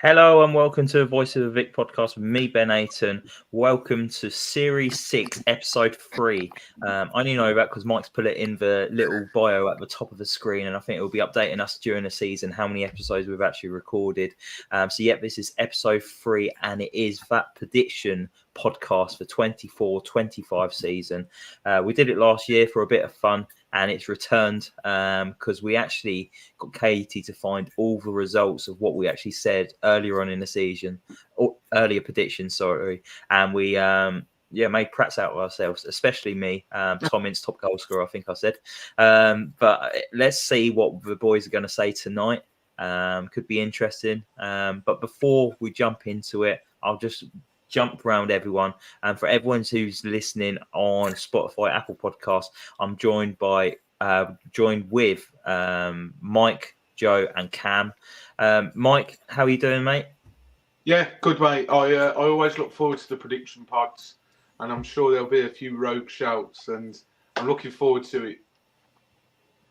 Hello and welcome to the Voice of the Vic podcast with me, Ben Aiton. Welcome to Series 6, Episode 3. I only know that because Mike's put it in the little bio at the top of the screen, and I think it will be updating us during the season how many episodes we've actually recorded. This is Episode 3, and it is that prediction podcast for 24-25 season. We did it last year for a bit of fun, and it's returned because we actually got Katie to find all the results of what we actually said earlier on in the season, or earlier predictions, sorry, and we made prats out of ourselves, especially me. Tom Ince, top goal scorer, I think I said. But let's see what the boys are going to say tonight. Could be interesting. But before we jump into it, I'll just jump around everyone. And for everyone who's listening on Spotify, Apple Podcasts, I'm joined with Mike, Joe, and Cam. Mike, how are you doing, mate? Yeah, good, mate. I always look forward to the prediction pods, and I'm sure there'll be a few rogue shouts, and I'm looking forward to it.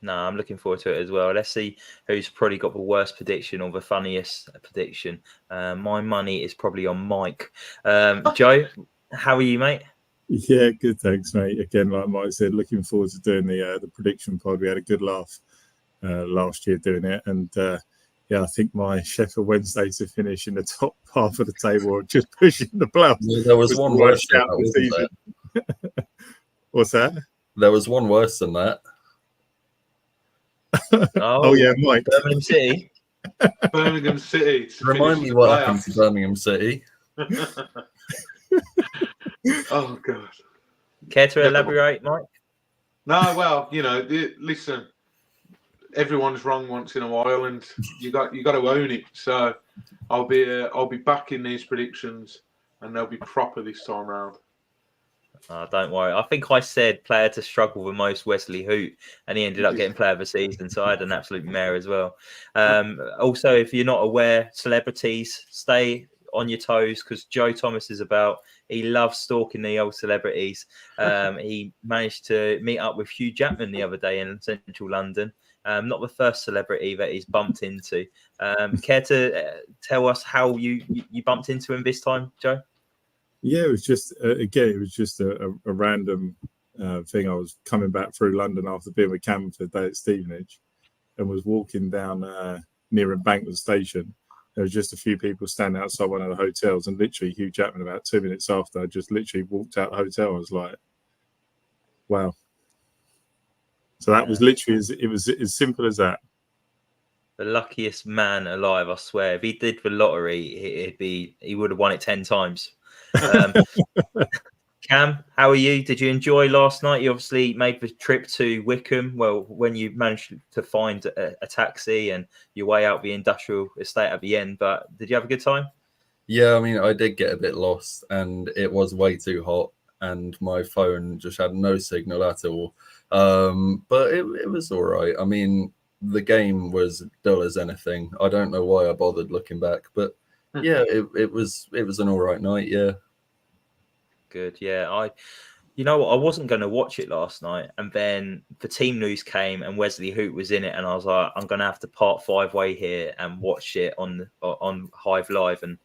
No, I'm looking forward to it as well. Let's see who's probably got the worst prediction or the funniest prediction. My money is probably on Mike. Joe, how are you, mate? Yeah, good, thanks, mate. Again, like Mike said, looking forward to doing the prediction pod. We had a good laugh last year doing it, and I think my Sheffield Wednesday to finish in the top half of the table, or just pushing the playoffs. Yeah, there was one worse than that, wasn't there? What's that? There was one worse than that. Oh yeah, Mike. Birmingham City. Birmingham City. Remind me what happened to Birmingham City. Oh God. Care to elaborate, Mike? No, well, listen. Everyone's wrong once in a while, and you got to own it. So I'll be back in these predictions, and they'll be proper this time round. Don't worry. I think I said player to struggle the most, Wesley Hoot, and he ended up getting player of the season. So I had an absolute mare as well. Also, if you're not aware, celebrities, stay on your toes because Joe Thomas is about. He loves stalking the old celebrities. He managed to meet up with Hugh Jackman the other day in central London. Not the first celebrity that he's bumped into. Care to tell us how you bumped into him this time, Joe? Yeah, it was just a random thing. I was coming back through London after being with Cam for the day at Stevenage, and was walking down near Embankment Station. There was just a few people standing outside one of the hotels, and literally Hugh Jackman. About 2 minutes after, I just literally walked out the hotel. I was like, "Wow!" So that was literally as simple as that. The luckiest man alive, I swear. If he did the lottery, he would have won it 10 times. Cam, how are you? Did you enjoy last night? You obviously made the trip to Wickham. Well, when you managed to find a taxi and your way out the industrial estate at the end, but did you have a good time? Yeah, I mean, I did get a bit lost, and it was way too hot, and my phone just had no signal at all. But it was all right. I mean, the game was dull as anything. I don't know why I bothered looking back, but yeah, it was an all right night. Yeah. Good. Yeah. I wasn't going to watch it last night, and then the team news came, and Wesley Hoot was in it, and I was like, I'm going to have to part 5-way here and watch it on Hive Live, and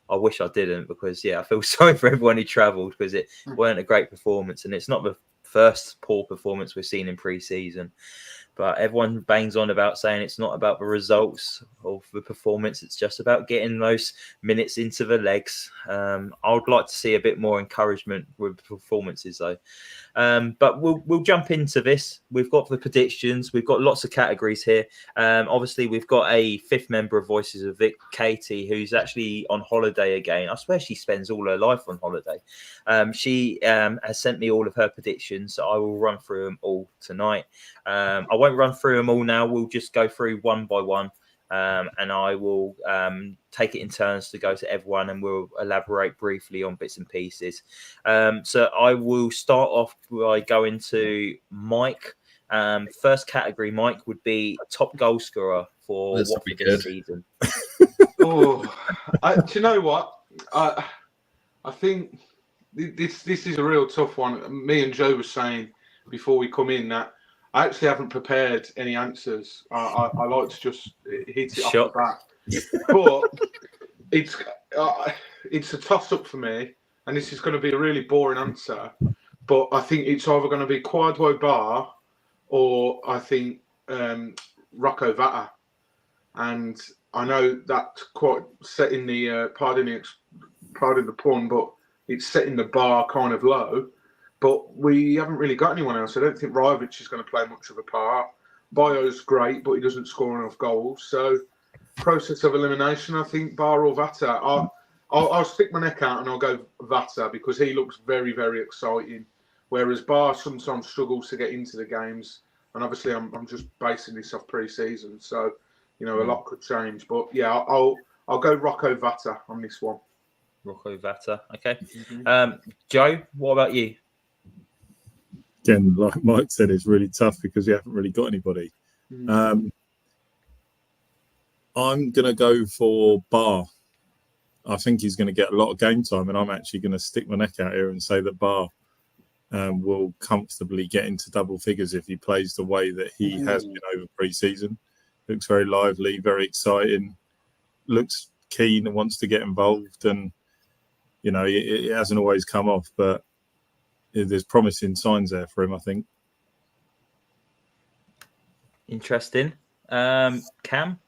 I wish I didn't because I feel sorry for everyone who travelled because it weren't a great performance, and it's not the first poor performance we've seen in pre-season. But everyone bangs on about saying it's not about the results of the performance. It's just about getting those minutes into the legs. I would like to see a bit more encouragement with performances, though. But we'll jump into this. We've got the predictions. We've got lots of categories here. Obviously, we've got a fifth member of Voices of Vic, Katie, who's actually on holiday again. I swear she spends all her life on holiday. She has sent me all of her predictions. So I will run through them all tonight. I won't run through them all now. We'll just go through one by one. And I will take it in turns to go to everyone, and we'll elaborate briefly on bits and pieces. So I will start off by going to Mike. First category, Mike, would be top goal scorer for Watford this season. Do you know what? I think this is a real tough one. Me and Joe were saying before we come in that I actually haven't prepared any answers. I like to just hit it off the bat. But It's a toss-up for me, and this is going to be a really boring answer, but I think it's either going to be Kwadwo Bar or I think Rocco Vata. And I know that's quite setting the pardon the pun, but it's setting the bar kind of low. But we haven't really got anyone else. I don't think Rajovic is going to play much of a part. Bio's great, but he doesn't score enough goals. So, process of elimination, I think, Bar or Vata. I'll stick my neck out and I'll go Vata because he looks very, very exciting. Whereas Bar sometimes struggles to get into the games. And obviously, I'm just basing this off pre-season. So, a lot could change. But yeah, I'll go Rocco Vata on this one. Rocco Vata. Okay. Joe, what about you? Again, like Mike said, it's really tough because we haven't really got anybody. I'm going to go for Bar. I think he's going to get a lot of game time, and I'm actually going to stick my neck out here and say that Bar will comfortably get into double figures if he plays the way that he has been over pre-season. Looks very lively, very exciting, looks keen and wants to get involved. And, it hasn't always come off, but there's promising signs there for him, I think. Interesting. Cam?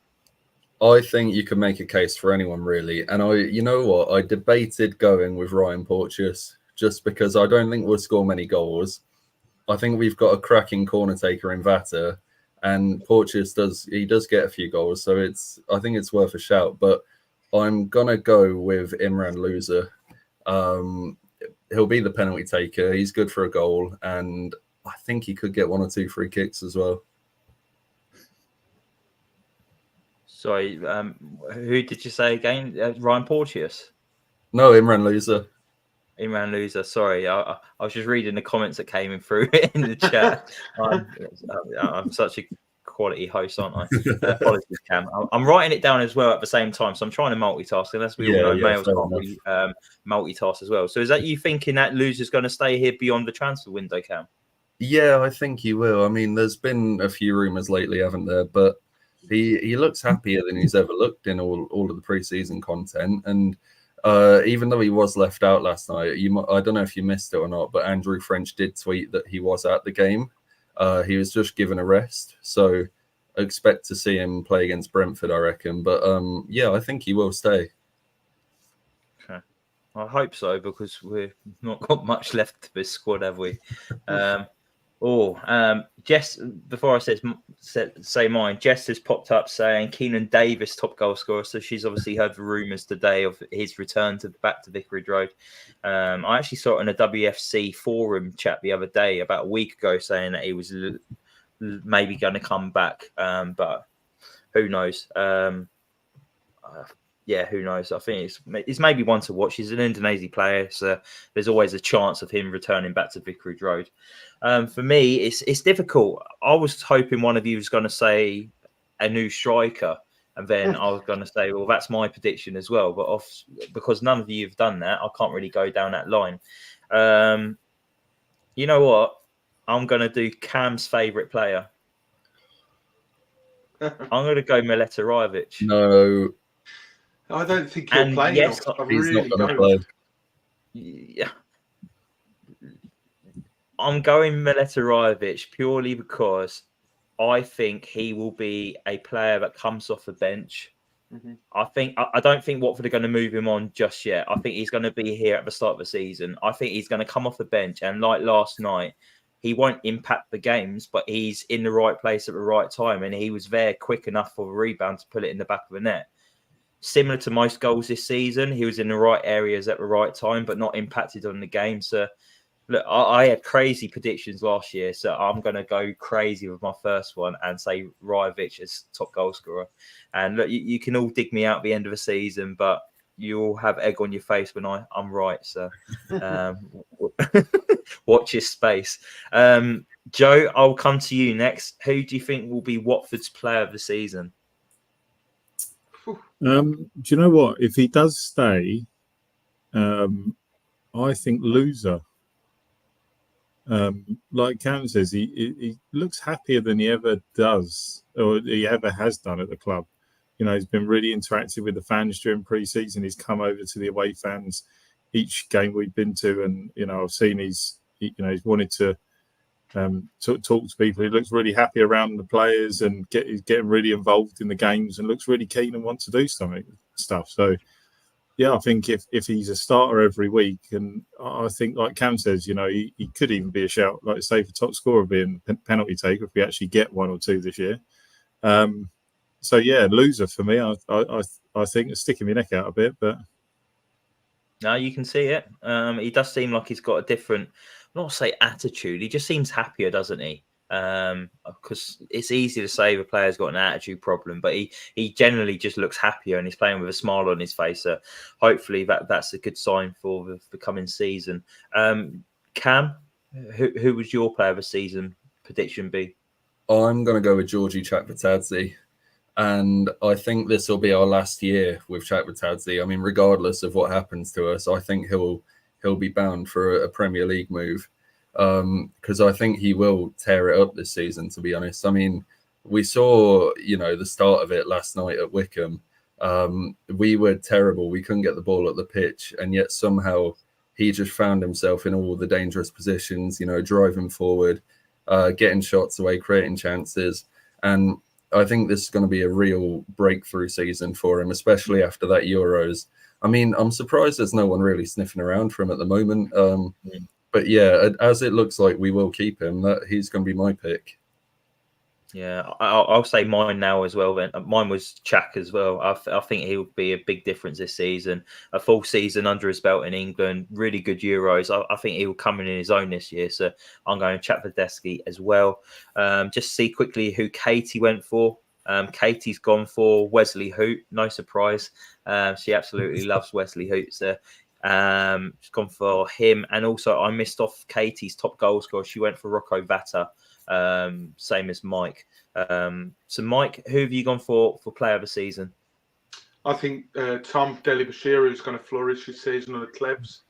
I think you can make a case for anyone, really. And I debated going with Ryan Porteous just because I don't think we'll score many goals. I think we've got a cracking corner taker in Vata, and Porteous does get a few goals. So I think it's worth a shout. But I'm going to go with Imran Loser. He'll be the penalty taker. He's good for a goal, and I think he could get 1 or 2 free kicks as well. Sorry, who did you say again? Ryan Porteous? No, Imran Loser. Imran Loser. Sorry, I was just reading the comments that came in through in the chat. I'm such a quality host, aren't I? Apologies, Cam. I'm writing it down as well at the same time, so I'm trying to multitask. And as we all know, males can't really multitask as well. So is that you thinking that Loser's going to stay here beyond the transfer window, Cam? Yeah, I think he will. I mean, there's been a few rumours lately, haven't there? But he looks happier than he's ever looked in all of the preseason content. And even though he was left out last night, I don't know if you missed it or not, but Andrew French did tweet that he was at the game. He was just given a rest. So I expect to see him play against Brentford, I reckon. But yeah, I think he will stay. Okay. I hope so, because we've not got much left to this squad, have we? Jess, before I say mine, Jess has popped up saying Keenan Davis top goal scorer. So she's obviously heard the rumours today of his return back to Vicarage Road. I actually saw it in a WFC forum chat the other day, about a week ago, saying that he was maybe going to come back, but who knows? Yeah, who knows? I think it's maybe one to watch. He's an Indonesian player, so there's always a chance of him returning back to Vicarage Road. For me, it's difficult. I was hoping one of you was going to say a new striker, and then I was going to say, well, that's my prediction as well. But because none of you have done that, I can't really go down that line. You know what? I'm going to do Cam's favourite player. I'm going to go Mileta Rajovic. No. I don't think he'll play. Yes, he's not going to play. Yeah. I'm going Mileta Rajovic purely because I think he will be a player that comes off the bench. Mm-hmm. I don't think Watford are going to move him on just yet. I think he's going to be here at the start of the season. I think he's going to come off the bench, and like last night, he won't impact the games, but he's in the right place at the right time, and he was there quick enough for a rebound to put it in the back of the net. Similar to most goals this season, he was in the right areas at the right time, but not impacted on the game. So, look, I had crazy predictions last year, so I'm going to go crazy with my first one and say Rajovic as top goal scorer. And look, you can all dig me out at the end of the season, but you all have egg on your face when I'm right. So watch your space. Joe, I'll come to you next. Who do you think will be Watford's player of the season? Do you know what? If he does stay, I think Loser. Like Cam says, he looks happier than he ever does, or he ever has done at the club. he's been really interactive with the fans during pre-season. He's come over to the away fans each game we've been to, and I've seen he's wanted to talk to people. He looks really happy around the players and he's getting really involved in the games and looks really keen and wants to do stuff. So yeah, I think if he's a starter every week, and I think like Cam says, he could even be a shout, like say for top scorer being penalty taker if we actually get 1 or 2 this year. So yeah, loser for me. I think it's sticking my neck out a bit, but no, you can see it. He does seem like he's got a different, not say attitude. He just seems happier, doesn't he? Because it's easy to say the player's got an attitude problem, but he generally just looks happier and he's playing with a smile on his face. So hopefully that's a good sign for the coming season. Cam, who would your player of the season prediction be? I'm going to go with Georgie Chakvetadze. And I think this will be our last year with Chakvetadze. I mean, regardless of what happens to us, I think he'll be bound for a Premier League move, because I think he will tear it up this season, to be honest. I mean, we saw, the start of it last night at Wickham. We were terrible. We couldn't get the ball at the pitch, and yet somehow he just found himself in all the dangerous positions, driving forward, getting shots away, creating chances. And I think this is going to be a real breakthrough season for him, especially after that Euros. I mean, I'm surprised there's no one really sniffing around for him at the moment. But yeah, as it looks like we will keep him, he's going to be my pick. Yeah, I'll say mine now as well. Then mine was Chak as well. I think he would be a big difference this season. A full season under his belt in England, really good Euros. I think he will come in his own this year. So I'm going Chakvetadze as well. Just see quickly who Katie went for. Katie's gone for Wesley Hoot. No surprise. She absolutely loves Wesley Hoot. So she's gone for him. And also I missed off Katie's top goal scorer. She went for Rocco Vata. Same as Mike. So Mike, who have you gone for player of the season? I think Tom Delibashiru is going to flourish this season on the Clevs.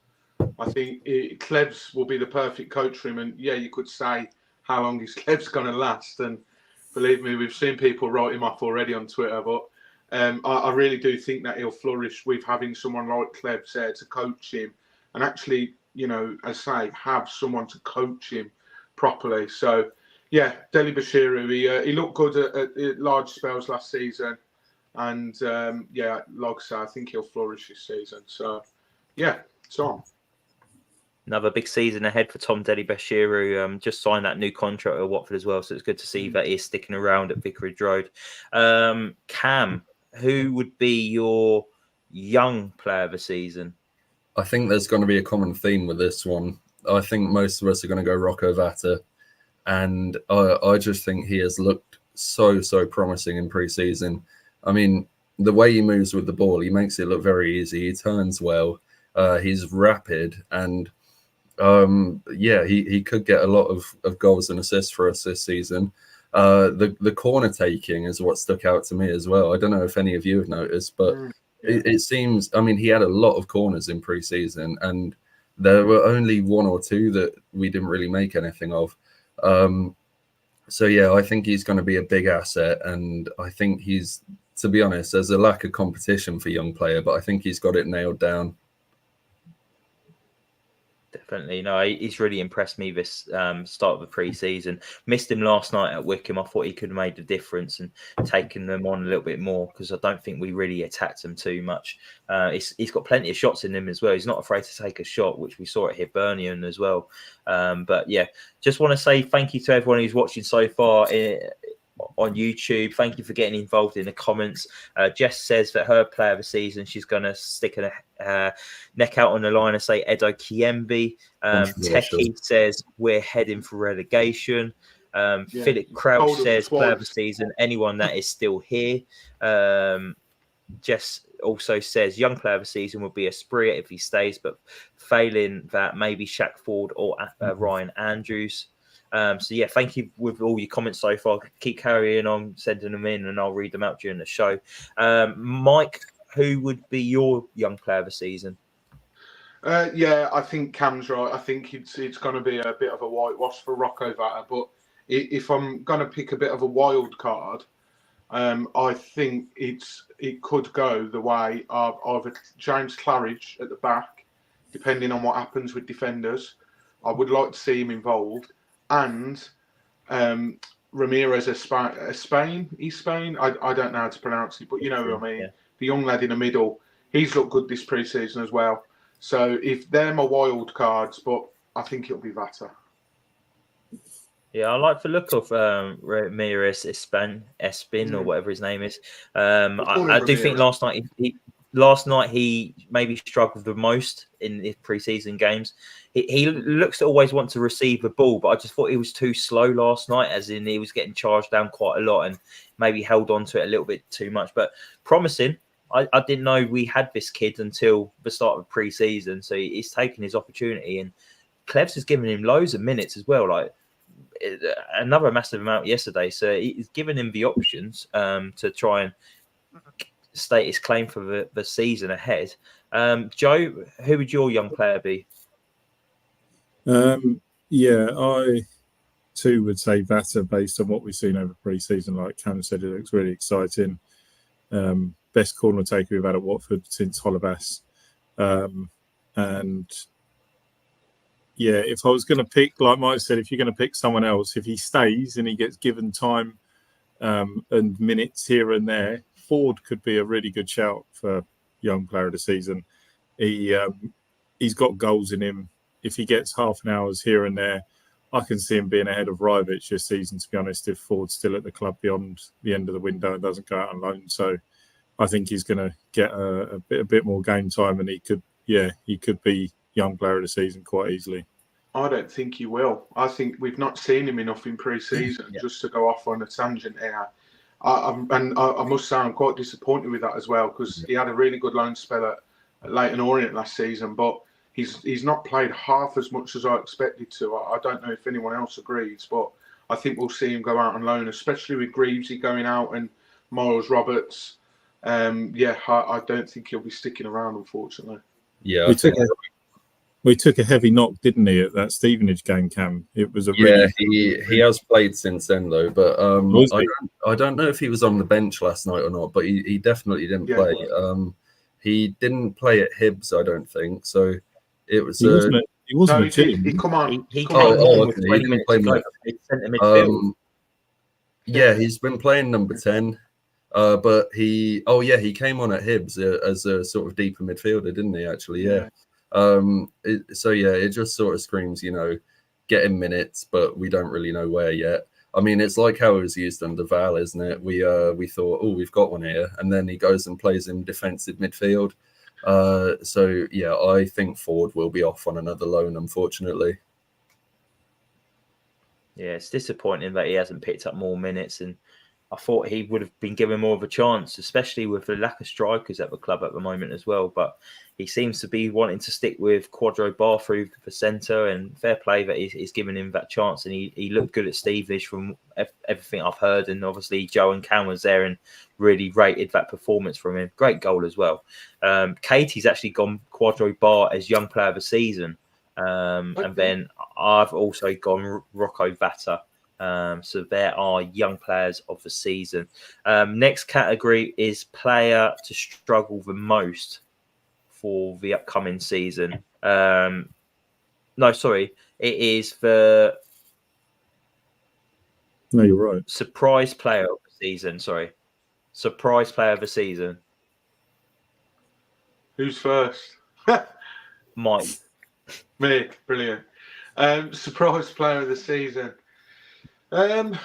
I think Clevs will be the perfect coach for him. And yeah, you could say how long is Clevs going to last? And believe me, we've seen people write him off already on Twitter. But I really do think that he'll flourish with having someone like Clevs there to coach him and actually, as I say, have someone to coach him properly. So yeah, Delibashiru, he looked good at large spells last season. And yeah, like I say, I think he'll flourish this season. So yeah, Tom. Another big season ahead for Tom Delibashiru. Just signed that new contract at Watford as well. So it's good to see that he's sticking around at Vicarage Road. Cam, who would be your young player of the season? I think there's going to be a common theme with this one. I think most of us are going to go Rocco Vata. And I just think he has looked so promising in pre-season. I mean, the way he moves with the ball, he makes it look very easy. He turns well. He's rapid. And yeah, he could get a lot of goals and assists for us this season. The corner taking is what stuck out to me as well. I don't know if any of you have noticed, but it seems, I mean, he had a lot of corners in pre-season and there were only 1 or 2 that we didn't really make anything of. So yeah, I think he's going to be a big asset, and I think he's, to be honest, there's a lack of competition for young player, but I think he's got it nailed down. Definitely. No, he's really impressed me this start of the pre-season. Missed him last night at Wickham. I thought he could have made a difference and taken them on a little bit more because I don't think we really attacked him too much. He's got plenty of shots in him as well. He's not afraid to take a shot, which we saw at Hibernian as well. But yeah, just want to say thank you to everyone who's watching so far on YouTube. Thank you for getting involved in the comments. Jess says that her player of the season, she's going to stick her neck out on the line and say Edo Kiembe. Techie says we're heading for relegation. Philip Crouch says player of the season, anyone that is still here. Jess also says young player of the season will be a Spria if he stays, but failing that, maybe Shaq Ford or Ryan Andrews. So yeah, thank you with all your comments so far. Keep carrying on, sending them in, and I'll read them out during the show. Mike, who would be your young player of the season? Yeah, I think Cam's right. I think it's going to be a bit of a whitewash for Rocco Vata. But if I'm going to pick a bit of a wild card, I think it could go the way of either James Claridge at the back, depending on what happens with defenders. I would like to see him involved, and Ramirez Spain. I don't know how to pronounce it, but you know what I mean. Yeah. The young lad in the middle, he's looked good this pre-season as well. So if they're my wild cards, but I think it'll be Vata. Yeah, I like the look of Ramirez Espin or whatever his name is. I do think last night he maybe struggled the most in his preseason games. He looks to always want to receive the ball, but I just thought he was too slow last night, as in he was getting charged down quite a lot and maybe held on to it a little bit too much. But promising. I didn't know we had this kid until the start of pre-season, so he's taken his opportunity, and Clevs has given him loads of minutes as well, like another massive amount yesterday. So he's given him the options to try and state his claim for the season ahead. Joe, who would your young player be? Yeah, I too would say Vata based on what we've seen over pre-season. Like Cam said, it looks really exciting. Best corner taker we've had at Watford since Holebas. And yeah, if I was going to pick, like Mike said, if you're going to pick someone else, if he stays and he gets given time and minutes here and there, Ford could be a really good shout for young player of the season. He's got goals in him. If he gets half an hour's here and there, I can see him being ahead of Rivich this season, to be honest, if Ford's still at the club beyond the end of the window and doesn't go out on loan. So I think he's going to get a bit more game time, and he could be young player of the season quite easily. I don't think he will. I think we've not seen him enough in pre-season just to go off on a tangent here. I must say I'm quite disappointed with that as well, because he had a really good loan spell at Leighton Orient last season, but he's not played half as much as I expected to. I don't know if anyone else agrees, but I think we'll see him go out on loan, especially with Greavesy going out and Miles Roberts. I don't think he'll be sticking around, unfortunately. Yeah, we took a heavy knock, didn't he, at that Stevenage game, Cam? It was he has played since then though, but I don't know if he was on the bench last night or not, but he definitely didn't play. He didn't play at Hibs, I don't think. So it was. He wasn't. He come on. He came on with 20 he didn't minutes play to go. He sent him midfield. He's been playing number 10. But he came on at Hibs as a sort of deeper midfielder, didn't he? Actually, yeah. It just sort of screams, getting minutes, but we don't really know where yet. I mean, it's like how it was used under Val, isn't it? We thought, we've got one here, and then he goes and plays in defensive midfield. I think Ford will be off on another loan, unfortunately. Yeah, it's disappointing that he hasn't picked up more minutes, and I thought he would have been given more of a chance, especially with the lack of strikers at the club at the moment as well. But he seems to be wanting to stick with Quadro Bar through the centre, and fair play that he's given him that chance. And he looked good at Stevenage from everything I've heard. And obviously Joe and Cam was there and really rated that performance from him. Great goal as well. Katie's actually gone Quadro Bar as young player of the season. And then I've also gone Rocco Vata. So there are young players of the season. Next category is player to struggle the most for the upcoming season. It is the... No, you're right. Surprise player of the season, Surprise player of the season. Who's first? Mike. Me, brilliant. Surprise player of the season. I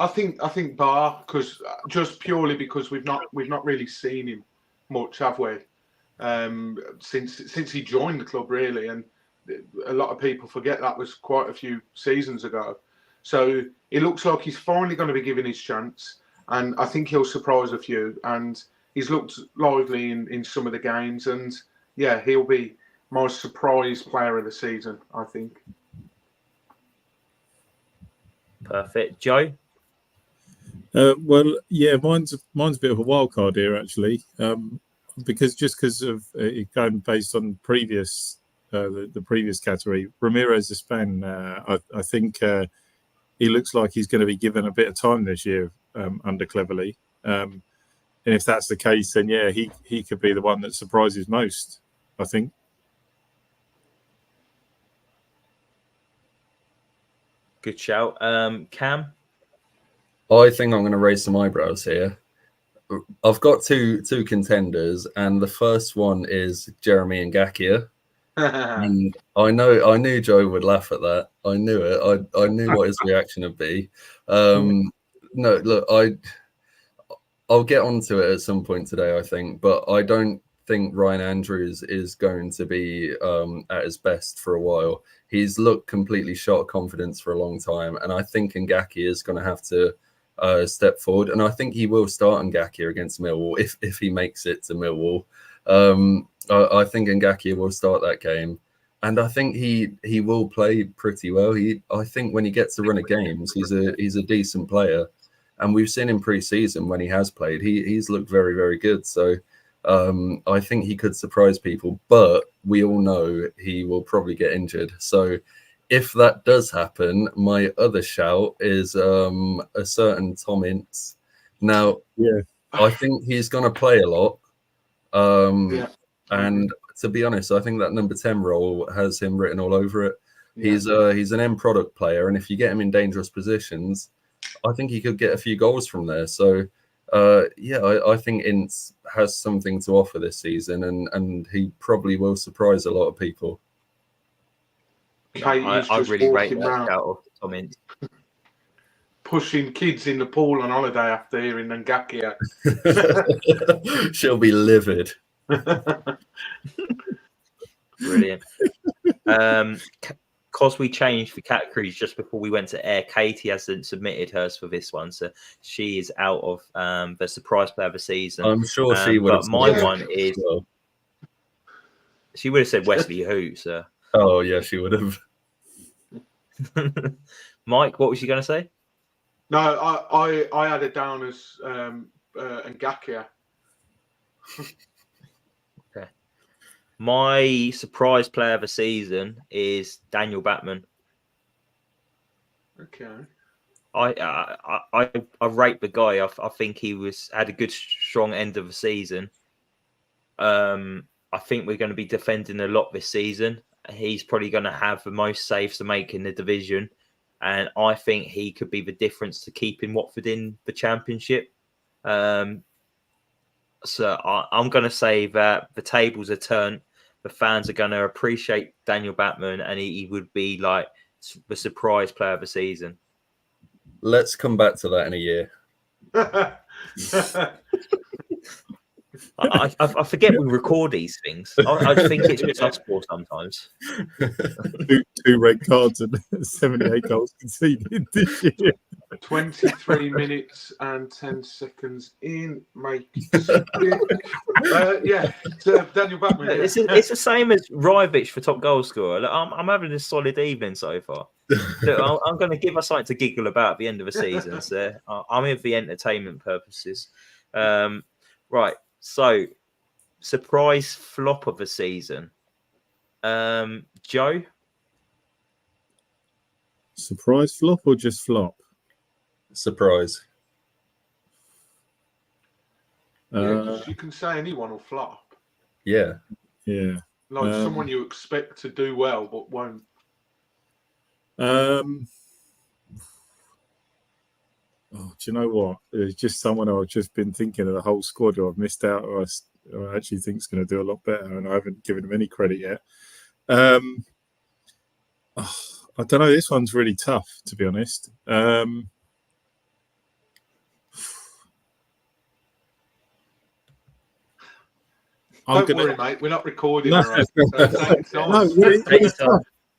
think Bar, because just purely because we've not really seen him much, have we? Since he joined the club, really, and a lot of people forget that was quite a few seasons ago. So it looks like he's finally going to be given his chance, and I think he'll surprise a few. And he's looked lively in some of the games, and yeah, he'll be my surprise player of the season, I think. Perfect. Joe? Mine's a bit of a wild card here, actually, because of it going based on previous the previous category. Ramirez Espan, I think he looks like he's going to be given a bit of time this year under Cleverly. And if that's the case, then yeah, he could be the one that surprises most, I think. Good shout. Cam? I think I'm going to raise some eyebrows here. I've got two contenders, and the first one is Jeremy Ngakia. And I knew Joe would laugh at that. I knew it. I knew what his reaction would be. No, look, I'll get onto it at some point today, I think, but I don't think Ryan Andrews is going to be at his best for a while. He's looked completely shot of confidence for a long time, and I think Ngakia is going to have to step forward, and I think he will start Ngakia against Millwall if he makes it to Millwall. I think Ngakia will start that game, and I think he will play pretty well. I think when he gets a run of games, he's a decent player, and we've seen in pre-season when he has played, he's looked very, very good. So I think he could surprise people, but we all know he will probably get injured. So if that does happen, my other shout is a certain Tom Ince. Now, yeah, I think he's going to play a lot. And to be honest, I think that number 10 role has him written all over it. Yeah. He's an end product player, and if you get him in dangerous positions, I think he could get a few goals from there. So, I think Ince has something to offer this season, and he probably will surprise a lot of people. I really rate that shout of Tom Ince. Pushing kids in the pool on holiday after hearing Ngakia. She'll be livid. Brilliant. Because we changed the categories just before we went to air, Katie hasn't submitted hers for this one, so she is out of the surprise player of the season. I'm sure she would. But my one is, she would have said Wesley Who, sir. Oh yeah, she would have. Mike, what was you going to say? No, I had it down as Ngakia. Okay. My surprise player of the season is Daniel Batman. Okay. I rate the guy. I think he had a good strong end of the season. I think we're going to be defending a lot this season. He's probably going to have the most saves to make in the division. And I think he could be the difference to keeping Watford in the Championship. So I'm going to say that the tables are turned. The fans are going to appreciate Daniel Batman, and he would be like the surprise player of the season. Let's come back to that in a year. I forget we record these things. I think it's just us four sometimes. two red cards and 78 goals conceded this year. 23 minutes and 10 seconds in. Daniel Batman. Yeah. It's the same as Rivich for top goal scorer. Look, I'm having a solid evening so far. Look, I'm going to give us something to giggle about at the end of the season. So I'm here for the entertainment purposes. Right. So, surprise flop of the season. Joe? Surprise flop or just flop? Surprise. You can say anyone will flop. Yeah. Yeah. Like someone you expect to do well but won't. Oh, do you know what? There's just someone I've just been thinking of the whole squad who I've missed out, or I actually think is going to do a lot better, and I haven't given him any credit yet. I don't know. This one's really tough, to be honest. Don't worry, mate. We're not recording. No, right?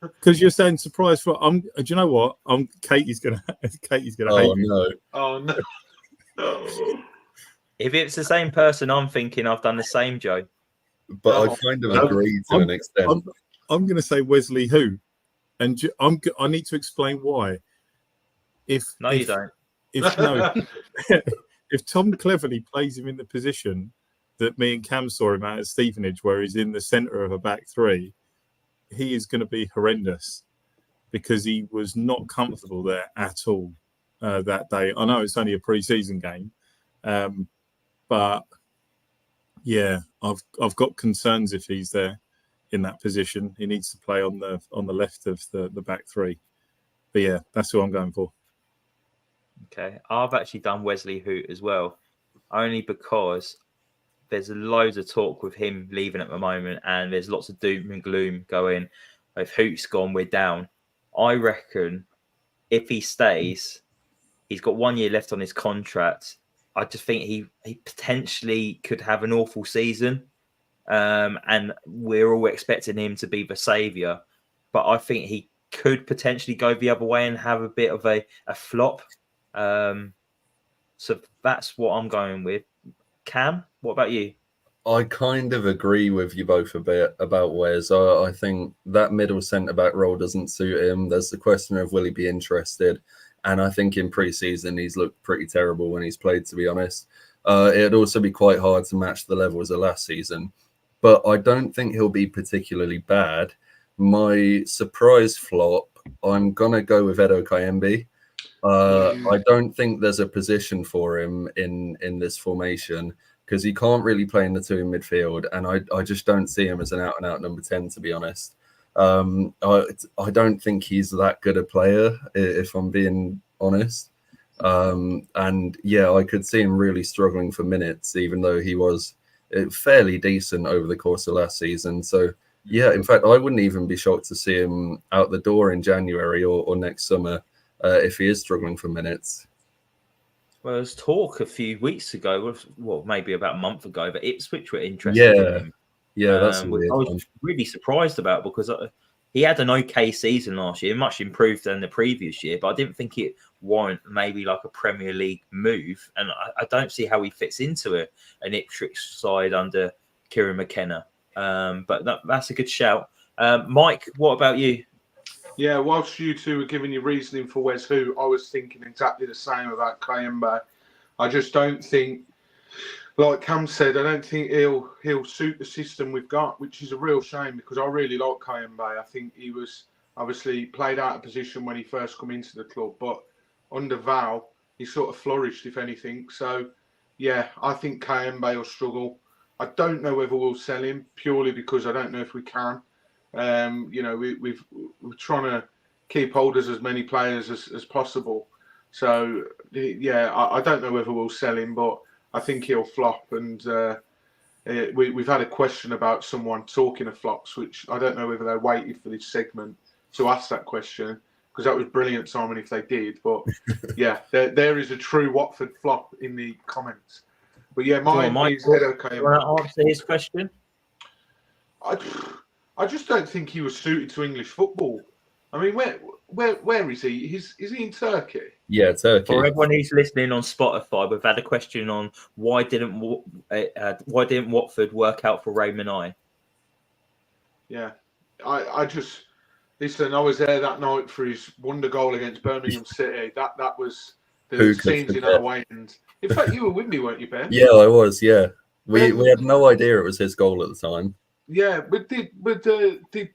because you're saying surprise flop. Do you know what? Katie's gonna hate me. Oh no! If it's the same person, I'm thinking I've done the same, Joe. But I kind of agree to an extent. I'm going to say Wesley Who, and I need to explain why. You don't. If Tom Cleverly plays him in the position that me and Cam saw him at Stevenage, where he's in the centre of a back three, he is going to be horrendous because he was not comfortable there at all. that day. I know it's only a pre-season game, but yeah, I've got concerns if he's there in that position. He needs to play on the left of the back three. But yeah, that's who I'm going for. Okay, I've actually done Wesley Hoot as well, only because there's loads of talk with him leaving at the moment, and there's lots of doom and gloom going. If Hoot's gone, we're down. I reckon if he stays, he's got 1 year left on his contract. I just think he potentially could have an awful season, and we're all expecting him to be the saviour. But I think he could potentially go the other way and have a bit of a flop. So that's what I'm going with. Cam, what about you? I kind of agree with you both a bit about Wes. I think that middle centre-back role doesn't suit him. There's the question of will he be interested? And I think in pre-season, he's looked pretty terrible when he's played, to be honest. It'd also be quite hard to match the levels of last season. But I don't think he'll be particularly bad. My surprise flop, I'm going to go with Edo Kayembe. I don't think there's a position for him in this formation because he can't really play in the two in midfield. And I just don't see him as an out-and-out number 10, to be honest. I don't think he's that good a player, if I'm being honest. And yeah, I could see him really struggling for minutes, even though he was fairly decent over the course of last season. So yeah, in fact, I wouldn't even be shocked to see him out the door in January or next summer if he is struggling for minutes. Well, there's talk a few weeks ago, well, maybe about a month ago, that Ipswich were interested in him. Yeah, that's which weird. I was really surprised about because he had an okay season last year, much improved than the previous year, but I didn't think it warrant maybe like a Premier League move. And I don't see how he fits into an Ipswich side under Kieran McKenna. But that's a good shout. Mike, what about you? Yeah, whilst you two were giving your reasoning for Wes Who, I was thinking exactly the same about Kayembe. I just don't think, like Cam said, I don't think he'll suit the system we've got, which is a real shame because I really like Kayembe. I think he was obviously played out of position when he first come into the club, but under Val, he sort of flourished, if anything. So, yeah, I think Kayembe will struggle. I don't know whether we'll sell him purely because I don't know if we can. We're trying to keep hold of as many players as possible. So, yeah, I don't know whether we'll sell him, but I think he'll flop. And we've had a question about someone talking of flops, which I don't know whether they waited for this segment to ask that question, because that was brilliant, Simon, if they did. But, yeah, there is a true Watford flop in the comments. But, yeah, mine is Edo Kayembe. You want to answer his question? I just don't think he was suited to English football. I mean, where is he? Is he in Turkey? Yeah, Turkey. For everyone who's listening on Spotify, we've had a question on why didn't Watford work out for Ray Manai? Yeah, I just listen. I was there that night for his wonder goal against Birmingham City. That was the scenes in our way. And in fact, you were with me, weren't you, Ben? Yeah, I was. Yeah, we had no idea it was his goal at the time. Yeah, but did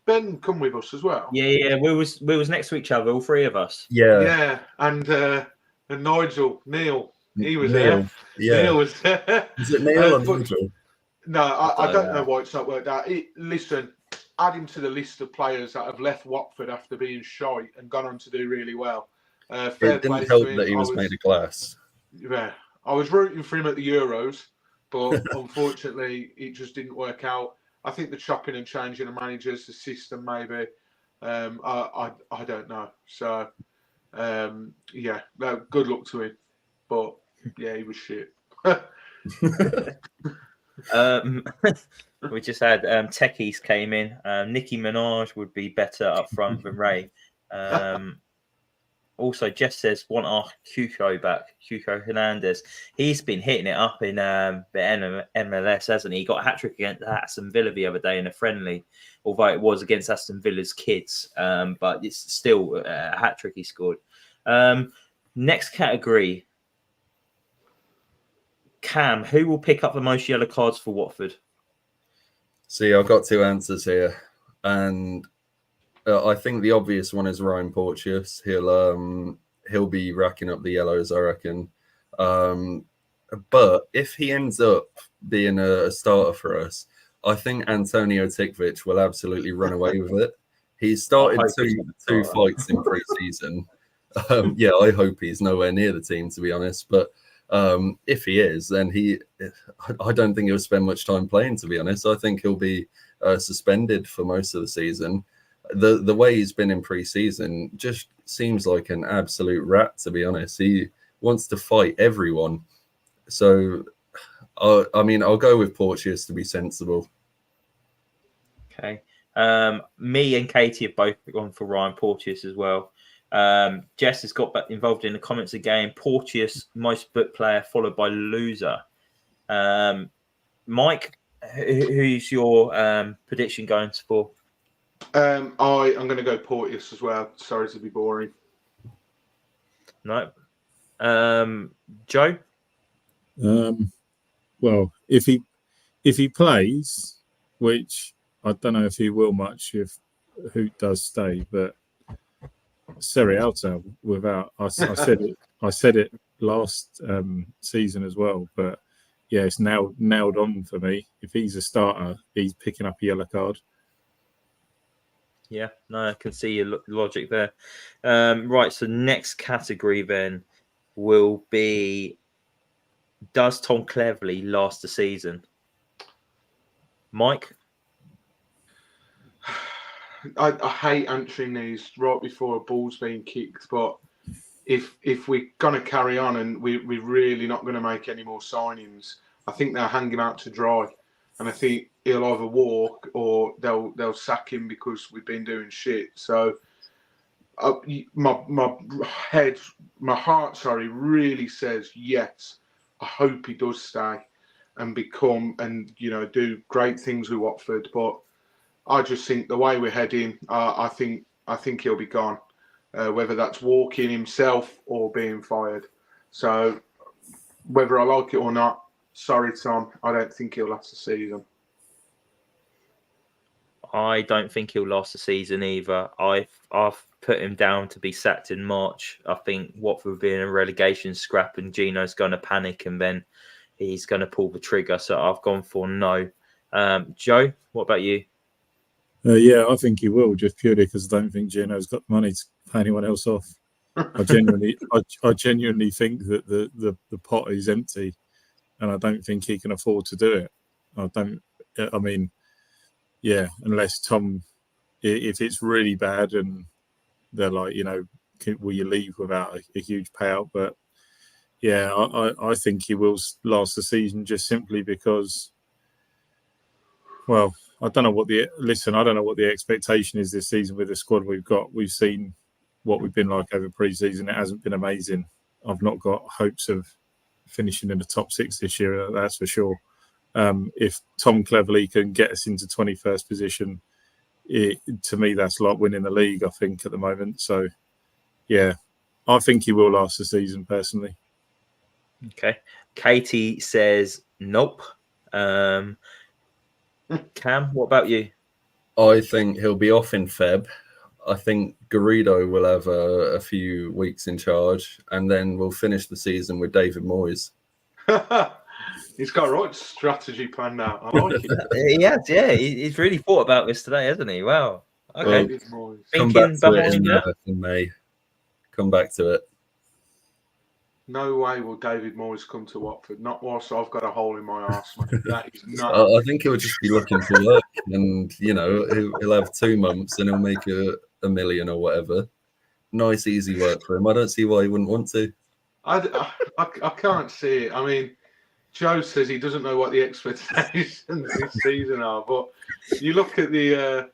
Ben come with us as well? Yeah, we was next to each other, all three of us. Yeah, and Neil, he was there. Yeah, Neil was there. Is it Neil or Nigel? No, I don't know why it's not worked out. Listen, add him to the list of players that have left Watford after being shy and gone on to do really well. It didn't help that he was made of glass. Yeah, I was rooting for him at the Euros, but unfortunately, it just didn't work out. I think the chopping and changing of managers, the system, maybe. I don't know. So, yeah, no, good luck to him. But yeah, he was shit. We just had techies came in. Nicki Minaj would be better up front than Ray. Also, Jeff says, want our Cuco back, Cuco Hernandez. He's been hitting it up in the MLS, hasn't he? He got a hat-trick against Aston Villa the other day in a friendly, although it was against Aston Villa's kids. But it's still a hat-trick he scored. Next category. Cam, who will pick up the most yellow cards for Watford? See, I've got two answers here. And I think the obvious one is Ryan Porteous. he'll be racking up the yellows, I reckon. But if he ends up being a starter for us, I think Antonio Tikvic will absolutely run away with it. He started two fights in pre-season. Yeah, I hope he's nowhere near the team, to be honest. But if he is, then I don't think he'll spend much time playing, to be honest. I think he'll be suspended for most of the season. The way he's been in pre-season just seems like an absolute rat, to be honest. He wants to fight everyone. So, I mean, I'll go with Porteous to be sensible. Okay. Me and Katie have both gone for Ryan Porteous as well. Jess has got involved in the comments again. Porteous, most booked player, followed by loser. Mike, who's your prediction going for? I'm going to go Porteous as well. Sorry to be boring. No. Joe? Well, if he plays, which I don't know if he will much if Hoot does stay, but Serie Alta without I said it last season as well, but yeah, it's now nailed on for me. If he's a starter, he's picking up a yellow card. Yeah, no, I can see your logic there. Right, so next category then will be, does Tom Cleverley last the season? Mike? I hate answering these right before a ball's being kicked, but if we're going to carry on and we're really not going to make any more signings, I think they'll hang him out to dry. And I think he'll either walk or they'll sack him because we've been doing shit. So my heart, really says yes. I hope he does stay and do great things with Watford. But I just think the way we're heading, I think he'll be gone, whether that's walking himself or being fired. So whether I like it or not, sorry, Tom, I don't think he'll last the season. I don't think he'll last the season either. I've put him down to be sacked in March. I think Watford will be in a relegation scrap and Gino's going to panic and then he's going to pull the trigger. So I've gone for no. Joe, what about you? Yeah, I think he will, just purely because I don't think Gino's got the money to pay anyone else off. I genuinely think that the pot is empty, and I don't think he can afford to do it. Unless Tom, if it's really bad and they're like, will you leave without a huge payout? But yeah, I think he will last the season just simply because, well, I don't know what the expectation is this season with the squad we've got. We've seen what we've been like over pre-season. It hasn't been amazing. I've not got hopes of finishing in the top 6 this year, that's for sure. If Tom Cleverley can get us into 21st position, to me, that's like winning the league, I think, at the moment. So, yeah, I think he will last the season, personally. Okay. Katie says nope. Cam, what about you? I think he'll be off in Feb. I think Garrido will have a few weeks in charge, and then we'll finish the season with David Moyes. He's got a right strategy plan now. I like it. He has, yeah. He's really thought about this today, hasn't he? Wow. Okay. Well, come back to it in May. Come back to it. No way will David Moyes come to Watford. Not whilst I've got a hole in my arse, man. That is not. I think he'll just be looking for work, and he'll have 2 months, and he'll make a million or whatever. Nice, easy work for him. I don't see why he wouldn't want to. I can't see it. I mean, Joe says he doesn't know what the expectations this season are, but you look at they're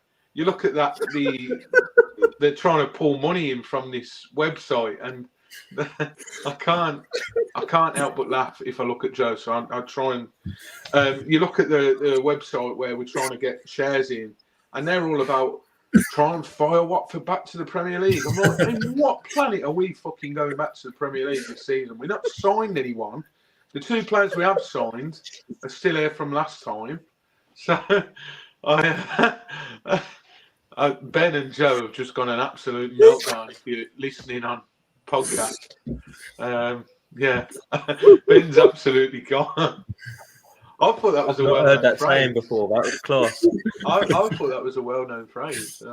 trying to pull money in from this website, and I can't help but laugh if I look at Joe. So I'll try and you look at the website where we're trying to get shares in, and they're all about trying to fire Watford back to the Premier League. I'm like, in what planet are we fucking going back to the Premier League this season? We've not signed anyone. The 2 players we have signed are still here from last time. So Ben and Joe have just gone an absolute meltdown if you're listening on podcast. Yeah, Ben's absolutely gone. I thought that was I've a not well-known heard that phrase. saying before. That was class. I thought that was a well-known phrase.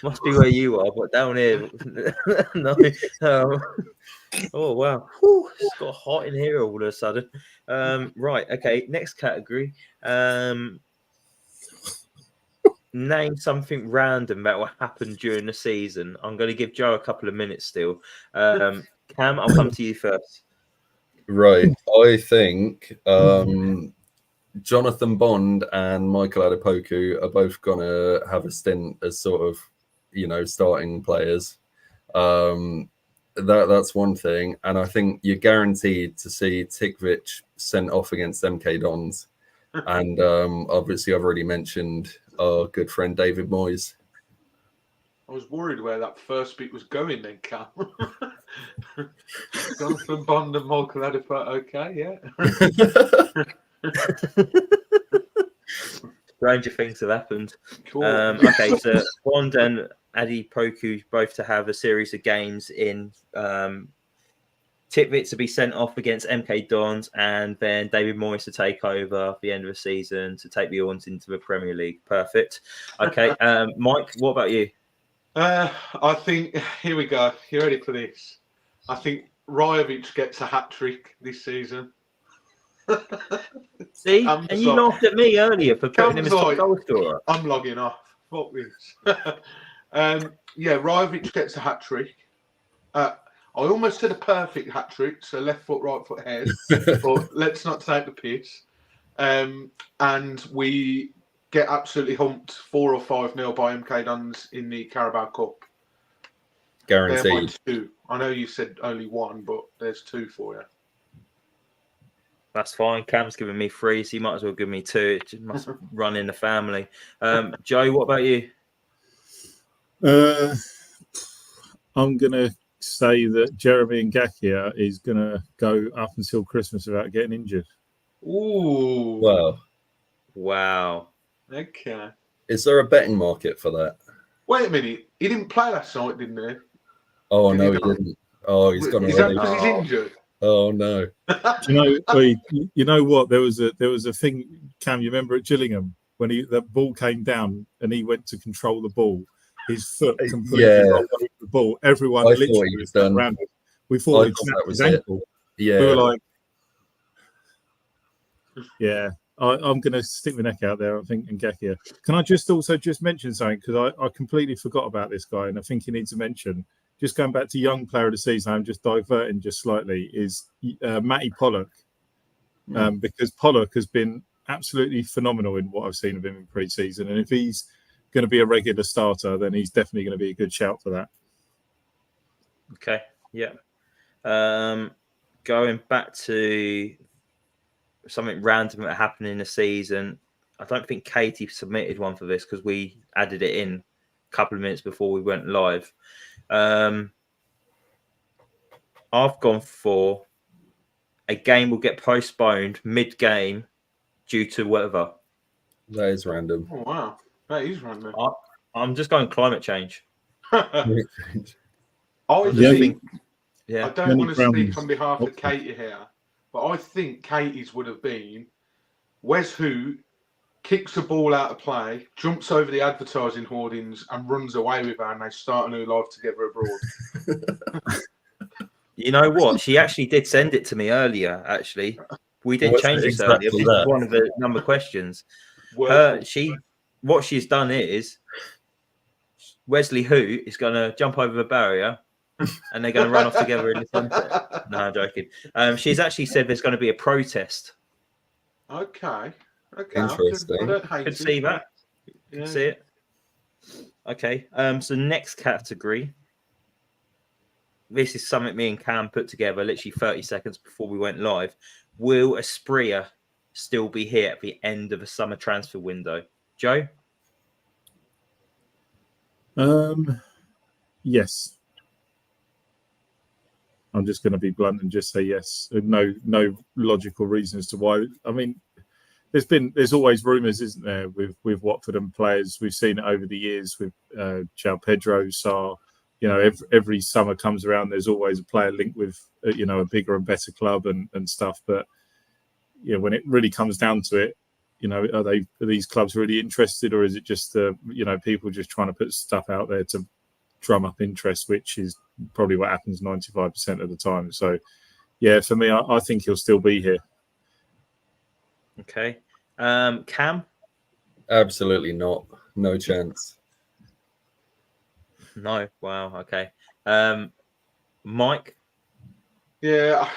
Must be where you are, but down here, no. Oh wow, whew, it's got hot in here all of a sudden. Right, okay. Next category. Name something random that will happen during the season. I'm going to give Joe a couple of minutes still. Cam, I'll come to you first. Right. I think Jonathan Bond and Michael Adepoku are both going to have a stint as sort of, starting players. That's one thing. And I think you're guaranteed to see Tikvich sent off against MK Dons. And obviously, I've already mentioned our good friend David Moyes. I was worried where that first bit was going then, Cam. Jonathan Bond and Michael Adepoku. Okay, yeah. Stranger things have happened. Cool. Okay, so Bond and Adepoku both to have a series of games in Tikvich to be sent off against MK Dons, and then David Moyes to take over at the end of the season to take the Orns into the Premier League. Perfect. Okay, Mike, what about you? I think, here we go. You ready for this? I think Rajovic gets a hat-trick this season. See? And you laughed at me earlier for putting him as top goal scorer. I'm logging off. Fuck this. Yeah, Rajovic gets a hat-trick. I almost said a perfect hat-trick, so left foot, right foot, head. But let's not take the piss. And we get absolutely humped 4 or 5-0 by MK Dons in the Carabao Cup. Guaranteed. Two. I know you said only one, but there's 2 for you. That's fine. Cam's giving me 3, so you might as well give me 2. It just must run in the family. Joe, what about you? I'm going to say that Jeremy Ngakia is going to go up until Christmas without getting injured. Ooh. Wow. Okay. Is there a betting market for that? Wait a minute. He didn't play last night, didn't he? Oh, no, he didn't. Oh, he's gone Is that already. because he's injured? Oh, no. You know what? There was a thing, Cam, you remember at Gillingham when the ball came down and he went to control the ball. His foot completely rolled over the ball. Everyone literally was around him. We thought he'd snapped his ankle. Yeah. We were like, yeah, I'm going to stick my neck out there, I think, in Ngakia. Can I just mention something? Because I completely forgot about this guy, and I think he needs a mention. Just going back to young player of the season, I'm just diverting just slightly, is Matty Pollock. Because Pollock has been absolutely phenomenal in what I've seen of him in pre-season. And if he's going to be a regular starter, then he's definitely going to be a good shout for that. Okay, yeah. Going back to something random that happened in the season, I don't think Katie submitted one for this because we added it in a couple of minutes before we went live. I've gone for a game will get postponed mid-game due to weather. That is random. Oh, wow. That is random. I'm just going climate change. I don't want to speak on behalf of Katie here, but I think Katie's would have been Wes Hoot kicks the ball out of play, jumps over the advertising hoardings and runs away with her, and they start a new life together abroad. You know what? She actually did send it to me earlier, actually. We did change this earlier. This is one of the number questions. What she's done is Wesley Hoot is going to jump over the barrier and they're going to run off together in the sunset. No, I'm joking. She's actually said there's going to be a protest. Okay. Interesting. Could see that. Yeah. See it. Okay. So next category. This is something me and Cam put together literally 30 seconds before we went live. Will Asprilla still be here at the end of the summer transfer window? Joe? Yes. I'm just going to be blunt and just say yes. No logical reason as to why. I mean, there's always rumours, isn't there, with Watford and players. We've seen it over the years with João Pedro, Sarr, every summer comes around, there's always a player linked with a bigger and better club and stuff. But when it really comes down to it, are these clubs really interested, or is it just people just trying to put stuff out there to drum up interest, which is probably what happens 95% of the time. So yeah, for me, I think he'll still be here. Okay. Cam? Absolutely not. No chance. No. Wow. Okay. Mike? Yeah,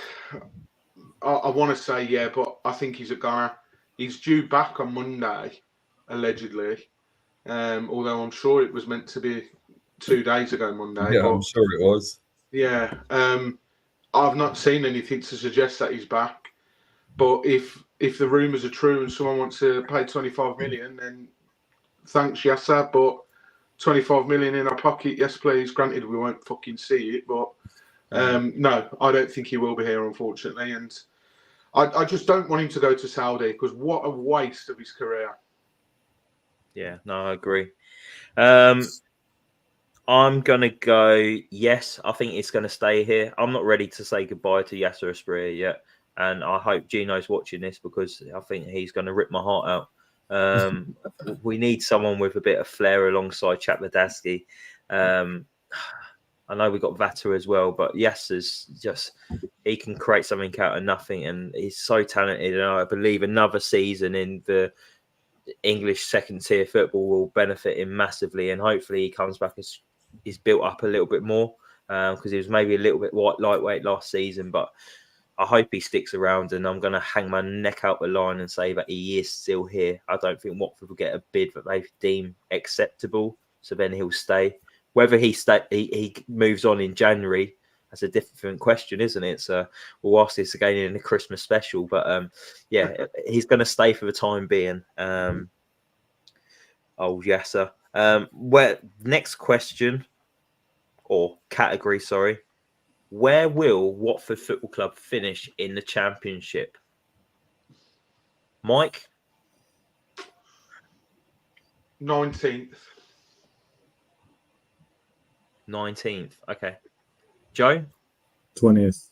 I want to say yeah, but I think he's a goner. He's due back on Monday, allegedly. Although I'm sure it was meant to be 2 days ago Monday. Yeah, but, I'm sure it was. Yeah. I've not seen anything to suggest that he's back. But if the rumours are true and someone wants to pay 25 million, then thanks, Yasser. But 25 million in our pocket, yes, please. Granted, we won't fucking see it, but no, I don't think he will be here, unfortunately. And I just don't want him to go to Saudi, because what a waste of his career. Yeah, no, I agree. I'm going to go, yes, I think it's going to stay here. I'm not ready to say goodbye to Yasser Asprilla yet. And I hope Gino's watching this, because I think he's going to rip my heart out. We need someone with a bit of flair alongside Chapladasky. I know we got Vata as well, but Yasser's just, he can create something out of nothing, and he's so talented. And I believe another season in the English second tier football will benefit him massively, and hopefully he comes back as he's built up a little bit more, because he was maybe a little bit lightweight last season. But I hope he sticks around, and I'm going to hang my neck out the line and say that he is still here. I don't think Watford will get a bid that they deem acceptable, so then he'll stay. Whether he moves on in January, that's a different question, isn't it? So we'll ask this again in the Christmas special. But yeah, he's going to stay for the time being. Yasser. Next question or category, sorry. Where will Watford Football Club finish in the Championship? Mike? 19th. 19th. Okay. Joe? 20th.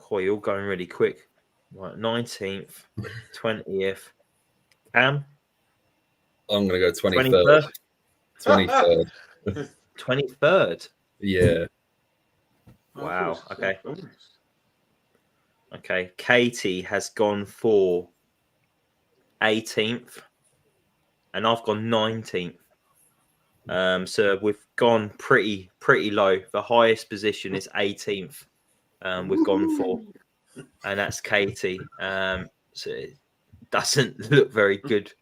Oh, you're all going really quick. Right, 19th, 20th. Cam? I'm going to go 23rd. 23rd. 23rd? Yeah. Wow. Okay. Okay. Katie has gone for 18th, and I've gone 19th. So we've gone pretty low. The highest position is 18th. We've gone for, and that's Katie. So it doesn't look very good.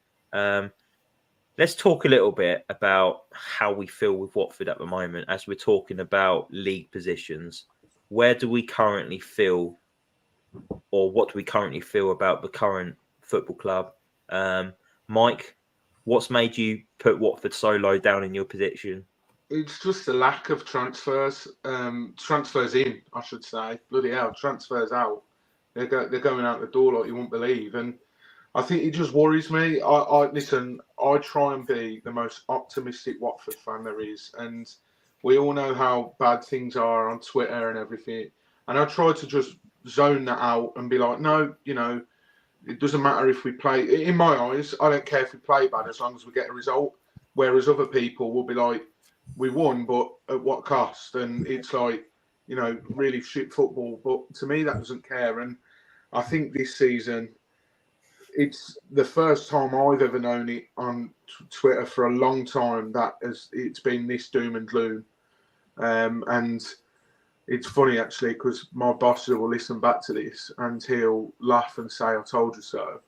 Let's talk a little bit about how we feel with Watford at the moment, as we're talking about league positions. Where do we currently feel, or what do we currently feel about the current football club? Mike, what's made you put Watford so low down in your prediction? It's just a lack of transfers. Transfers in, I should say. Bloody hell, transfers out. They're going out the door like you won't believe. And I think it just worries me. Listen, I try and be the most optimistic Watford fan there is. And we all know how bad things are on Twitter and everything. And I try to just zone that out and be like, no, it doesn't matter if we play. In my eyes, I don't care if we play bad as long as we get a result. Whereas other people will be like, we won, but at what cost? And it's like, really shit football. But to me, that doesn't care. And I think this season, it's the first time I've ever known it on Twitter for a long time that it's been this doom and gloom. And it's funny, actually, because my boss will listen back to this and he'll laugh and say, I told you so.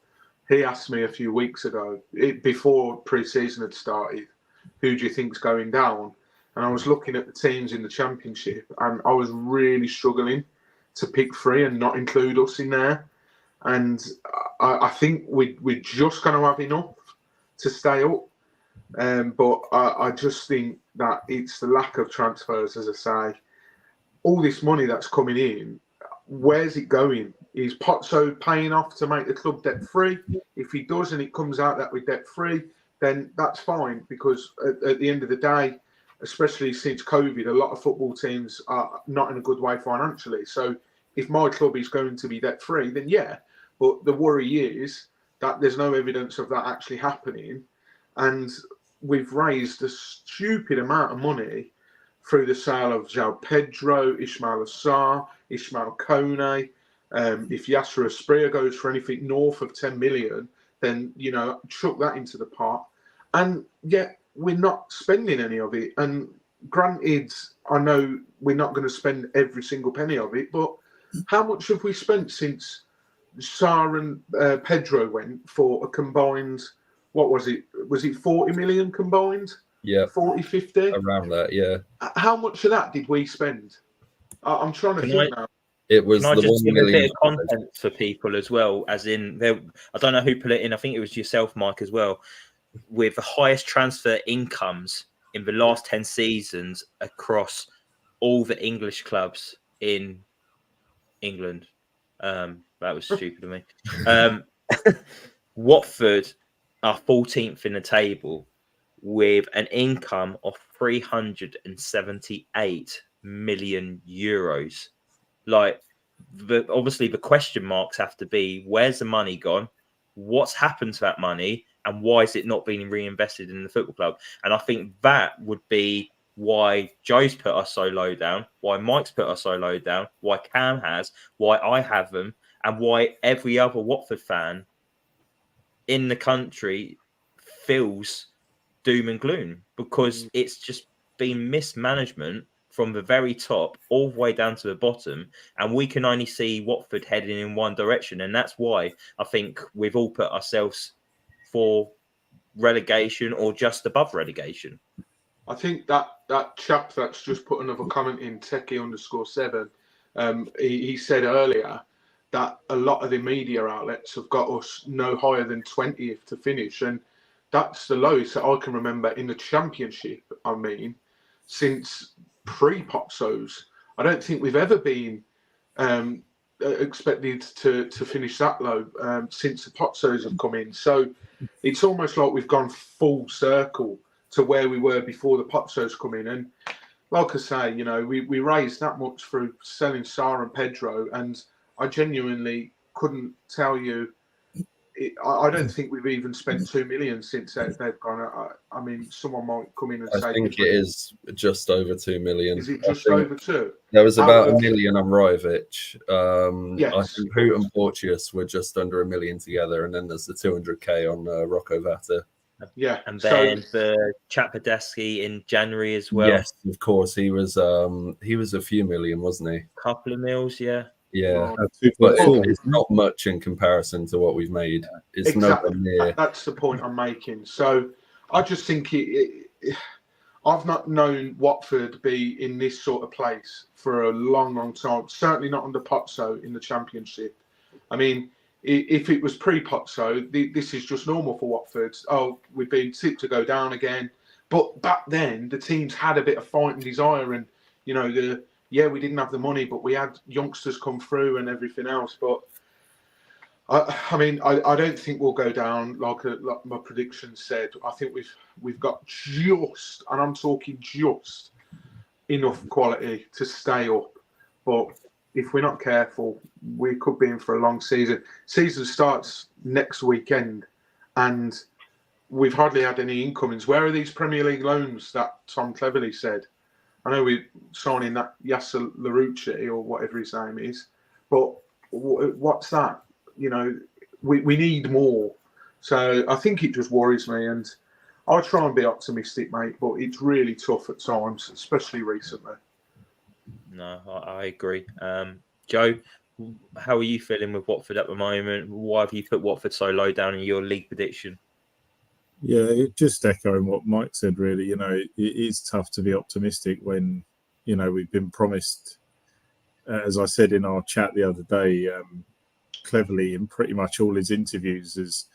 He asked me a few weeks ago, before pre-season had started, who do you think's going down? And I was looking at the teams in the Championship, and I was really struggling to pick 3 and not include us in there. And I think we're just going to have enough to stay up. But I just think that it's the lack of transfers, as I say. All this money that's coming in, where's it going? Is Potso paying off to make the club debt-free? If he does and it comes out that we're debt-free, then that's fine, because at the end of the day, especially since COVID, a lot of football teams are not in a good way financially. So if my club is going to be debt free, then yeah. But the worry is that there's no evidence of that actually happening. And we've raised a stupid amount of money through the sale of João Pedro, Ismail Assar, Ismail Kone. If Yasser Asprilla goes for anything north of 10 million, then, you know, chuck that into the pot. And yet we're not spending any of it. And granted, I know we're not going to spend every single penny of it, but how much have we spent since Sarr and Pedro went for a combined, what was it? Was it 40 million combined? Yeah. 40, 50? Around that, yeah. How much of that did we spend? I'm trying to think now. It was Can I the just 1 give a million. bit of content for people as well? As in, I don't know who put it in. I think it was yourself, Mike, as well. With the highest transfer incomes in the last 10 seasons across all the English clubs in England. That was stupid of me. Watford are 14th in the table with an income of 378 million euros. Like, obviously the question marks have to be, where's the money gone? What's happened to that money? And why is it not being reinvested in the football club? And I think that would be why Joe's put us so low down, why Mike's put us so low down, why Cam has, why I have them, and why every other Watford fan in the country feels doom and gloom, because it's just been mismanagement from the very top all the way down to the bottom, and we can only see Watford heading in one direction. And that's why I think we've all put ourselves for relegation or just above relegation. I think that chap that's just put another comment in, Techie_7, he said earlier that a lot of the media outlets have got us no higher than 20th to finish, and that's the lowest that I can remember in the Championship. I mean, since pre-Potsos, I don't think we've ever been expected to finish that low since the Potsos have come in. So it's almost like we've gone full circle to where we were before the Potsos come in. And like I say, you know, we raised that much through selling Sarr and Pedro, and I genuinely couldn't tell you. I don't think we've even spent 2 million since they've gone. I mean, someone might come in and say, I think it is just over 2 million. Is it just over 2? There was about a million on Rajovic. Yes. I think Hoot and Porteous were just under 1 million together, and then there's the 200k on Rocco Vata. Yeah, and then the Chapadeschi in January as well. Yes, of course, he was a few million, wasn't he? Couple of mils, yeah. Yeah, but it's not much in comparison to what we've made. It's exactly. nowhere near. That's the point I'm making. So I just think I've not known Watford be in this sort of place for a long, long time. Certainly not under Potso in the Championship. I mean, if it was pre-Potso, this is just normal for Watford. Oh, we've been tipped to go down again. But back then, the teams had a bit of fight and desire, and you know, we didn't have the money, but we had youngsters come through and everything else. But I mean, I don't think we'll go down like my prediction said. I think we've got just, and I'm talking just, enough quality to stay up. But if we're not careful, we could be in for a long season. Season starts next weekend, and we've hardly had any incomings. Where are these Premier League loans that Tom Cleverley said? I know we're signing that Yasser Larouci or whatever his name is, but what's that? You know, we need more. So I think it just worries me, and I try and be optimistic, mate, but it's really tough at times, especially recently. No, I agree. Joe, how are you feeling with Watford at the moment? Why have you put Watford so low down in your league prediction? Yeah, just echoing what Mike said, really. You know, it is tough to be optimistic when, you know, we've been promised, as I said in our chat the other day, Cleverly in pretty much all his interviews,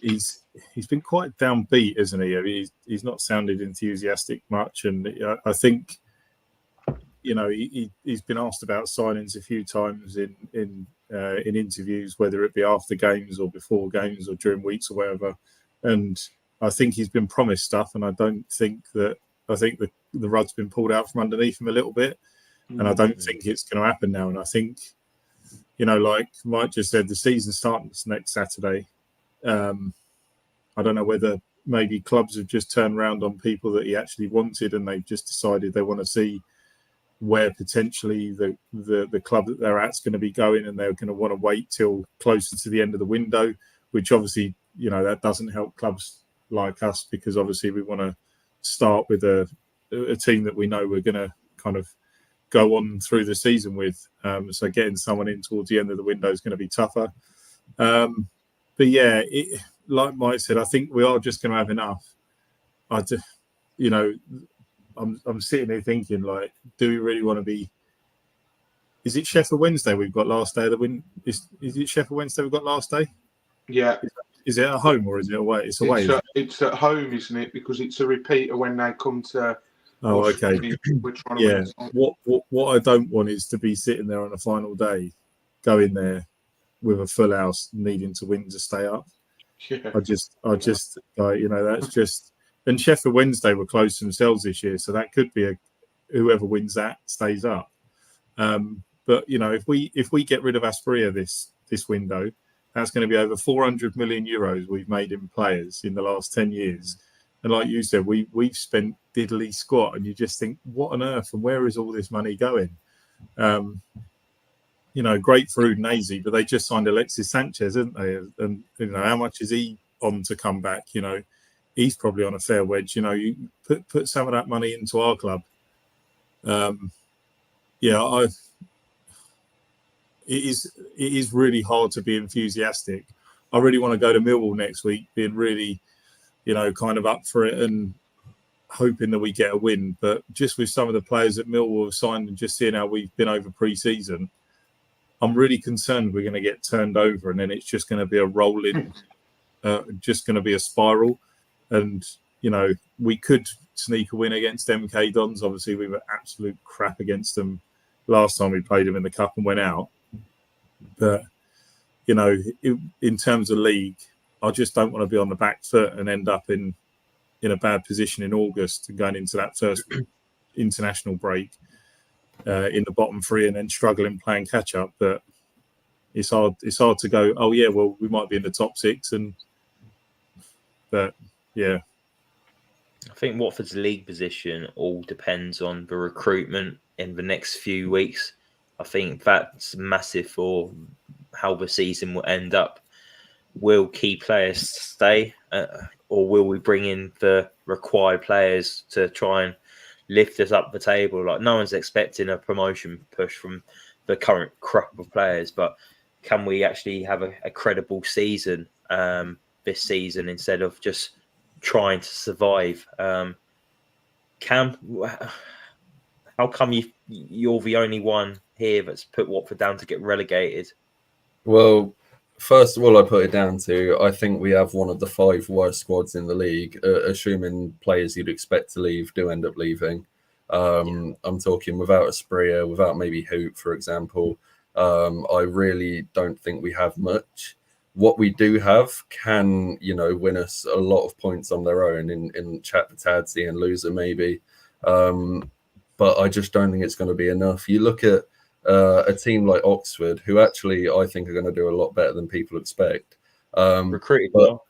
he's been quite downbeat, isn't he? I mean, he's not sounded enthusiastic much, and I think, you know, he's been asked about signings a few times in interviews, whether it be after games or before games or during weeks or whatever. And I think he's been promised stuff, and I don't think that I think the rug's been pulled out from underneath him a little bit, and I don't think it's going to happen now. And I think, like Mike just said, the season starts next Saturday. I don't know whether maybe clubs have just turned around on people that he actually wanted, and they've just decided they want to see where potentially the club that they're at's going to be going, and they're going to want to wait till closer to the end of the window, which obviously, that doesn't help clubs like us, because obviously we want to start with a team that we know we're going to kind of go on through the season with. So getting someone in towards the end of the window is going to be tougher. But yeah, like Mike said, I think we are just going to have enough. I'm sitting here thinking, like, do we really want to be? Is it Sheffield Wednesday we've got last day of the win? Is it Sheffield Wednesday we've got last day? Yeah. Is it at home or is it away? It's away. It's at home, isn't it? Because it's a repeater when they come to. Oh, okay. We're trying to Yeah. win. What I don't want is to be sitting there on the final day, going there with a full house, needing to win to stay up. Yeah. I just that's just. And Sheffield Wednesday were close themselves this year, so that could be whoever wins that stays up. But if we get rid of Asprilla this window, that's going to be over 400 million euros we've made in players in the last 10 years. And like you said, we've spent diddly squat, and you just think, what on earth, and where is all this money going? Great for Udinese, but they just signed Alexis Sanchez, haven't they? And how much is he on to come back? He's probably on a fair wedge. You put some of that money into our club. It is really hard to be enthusiastic. I really want to go to Millwall next week, being really, kind of up for it and hoping that we get a win. But just with some of the players that Millwall have signed and just seeing how we've been over pre-season, I'm really concerned we're going to get turned over, and then it's just going to be a rolling, just going to be a spiral. And, we could sneak a win against MK Dons. Obviously, we were absolute crap against them last time we played them in the Cup and went out. But, in terms of league, I just don't want to be on the back foot and end up in a bad position in August and going into that first international break in the bottom three and then struggling playing catch up. But it's hard to go, oh yeah, well, we might be in the top six, but yeah. I think Watford's league position all depends on the recruitment in the next few weeks. I think that's massive for how the season will end up. Will key players stay, or will we bring in the required players to try and lift us up the table? Like, no one's expecting a promotion push from the current crop of players, but can we actually have a credible season this season instead of just trying to survive? Cam, how come you're the only one here that's put Watford down to get relegated? Well, first of all, I put it down to, I think we have one of the 5 worst squads in the league, assuming players you'd expect to leave do end up leaving. I'm talking without Asprilla, without maybe Hoot, for example. I really don't think we have much. What we do have can, win us a lot of points on their own in Chattertadze and Loser maybe. But I just don't think it's going to be enough. You look at a team like Oxford, who actually I think are going to do a lot better than people expect. Recruited well.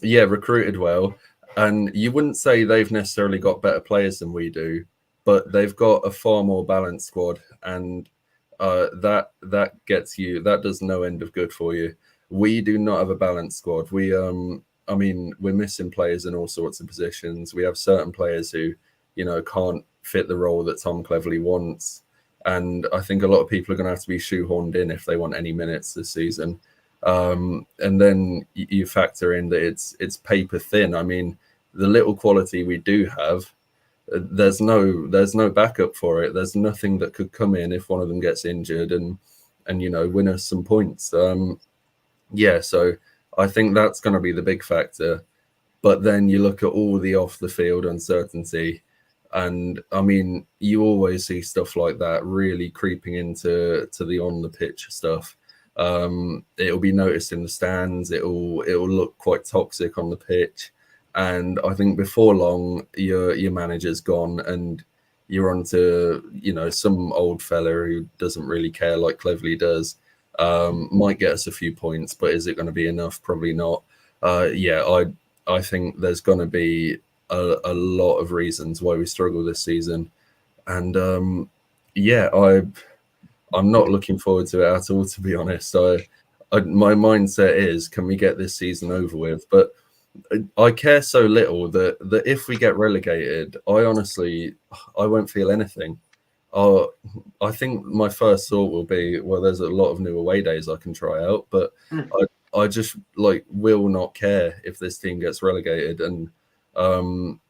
Yeah, recruited well. And you wouldn't say they've necessarily got better players than we do, but they've got a far more balanced squad. And that does no end of good for you. We do not have a balanced squad. We're missing players in all sorts of positions. We have certain players who, can't fit the role that Tom Cleverley wants. And I think a lot of people are going to have to be shoehorned in if they want any minutes this season. And then you factor in that it's paper thin. I mean, the little quality we do have, there's no backup for it. There's nothing that could come in if one of them gets injured and win us some points. So I think that's going to be the big factor. But then you look at all the off the field uncertainty. And I mean, you always see stuff like that really creeping into the on the pitch stuff. It'll be noticed in the stands. It'll look quite toxic on the pitch. And I think before long, your manager's gone, and you're on to, some old fella who doesn't really care like Cleverley does. Might get us a few points, but is it going to be enough? Probably not. I think there's going to be a lot of reasons why we struggle this season, and I'm not looking forward to it at all, to be honest. My mindset is, can we get this season over with? But I care so little that if we get relegated, I won't feel anything. I think my first thought will be, well, there's a lot of new away days I can try out, but I just will not care if this team gets relegated. And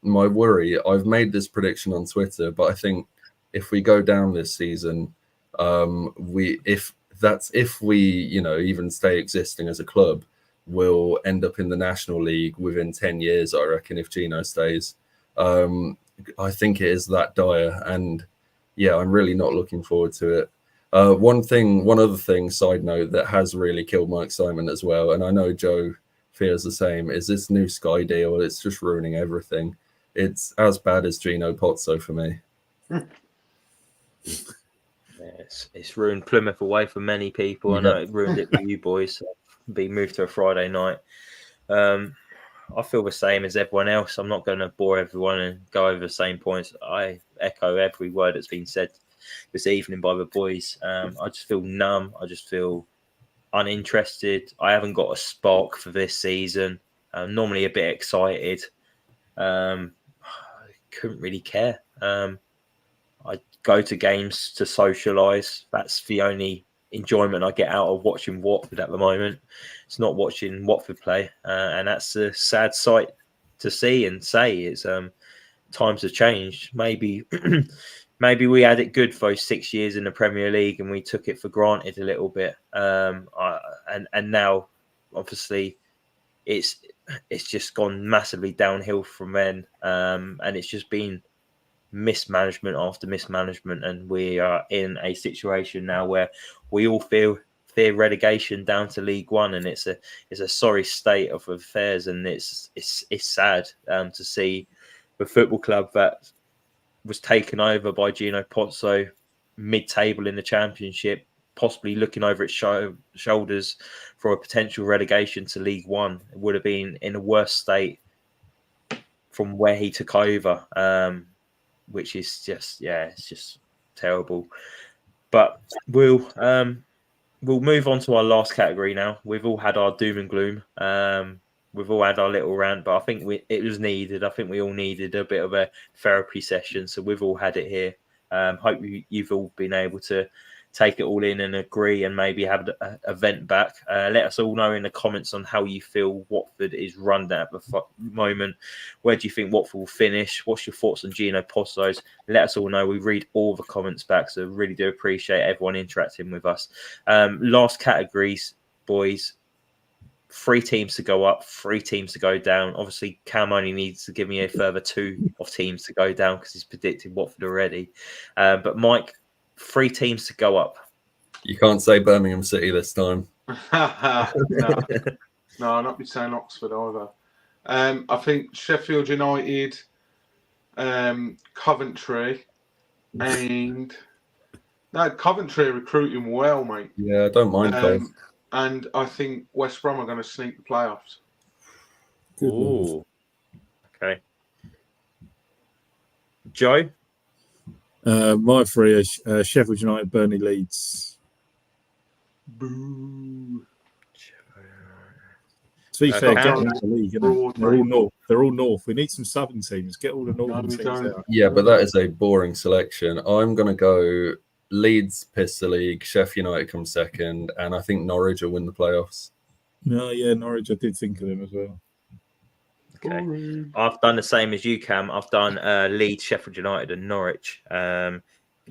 my worry, I've made this prediction on Twitter, but I think if we go down this season, if we even stay existing as a club, we'll end up in the National League within 10 years, I reckon, if Gino stays. I think it is that dire, and I'm really not looking forward to it. One other thing, side note, that has really killed my excitement as well, and I know Joe feels the same, is this new Sky deal. It's just ruining everything. It's as bad as Gino Pozzo for me. It's ruined Plymouth away for many people. Yeah. I know it ruined it for you boys. Being moved to a Friday night. I feel the same as everyone else. I'm not going to bore everyone and go over the same points. I echo every word that's been said this evening by the boys. I just feel numb. I just feel uninterested. I haven't got a spark for this season. I'm normally a bit excited. I couldn't really care. I go to games to socialise. That's the only enjoyment I get out of watching Watford at the moment. It's not watching Watford play, and that's a sad sight to see and say. It's times have changed. Maybe we had it good for those 6 years in the Premier League, and we took it for granted a little bit. And now, obviously, it's just gone massively downhill from then, and it's just been mismanagement after mismanagement, and we are in a situation now where we all fear relegation down to League One, and it's a sorry state of affairs, and it's sad to see the football club that was taken over by Gino Pozzo mid-table in the Championship, possibly looking over its shoulders for a potential relegation to League One. It would have been in a worse state from where he took over, which is just, it's just terrible. But we'll move on to our last category now. We've all had our doom and gloom. We've all had our little rant, but I think it was needed. I think we all needed a bit of a therapy session, so we've all had it here. Hope you've all been able to take it all in and agree and maybe have a vent back. Let us all know in the comments on how you feel Watford is run at the moment. Where do you think Watford will finish? What's your thoughts on Gino Pozzo's? Let us all know. We read all the comments back, so really do appreciate everyone interacting with us. Last categories, boys. 3 teams to go up, 3 teams to go down. Obviously, Cam only needs to give me a further 2 of teams to go down because he's predicted Watford already. But Mike, 3 teams to go up. You can't say Birmingham City this time. No, not be saying Oxford either. I think Sheffield United, Coventry, and Coventry are recruiting well, mate. Yeah, I don't mind Cov. And I think West Brom are going to sneak the playoffs. Ooh. Okay. Joe? My 3 are Sheffield United, Burnley, Leeds. Boo. To be fair, get Cam. them out of the league. Broad, They're all mate. north. They're all north. We need some southern teams. Get all the northern we teams don't. out. Yeah, but that is a boring selection. I'm going to go Leeds piss the league, Sheffield United come second, and I think Norwich will win the playoffs. No, yeah, Norwich. I did think of them as well. Okay. I've done the same as you, Cam. I've done Leeds, Sheffield United, and Norwich.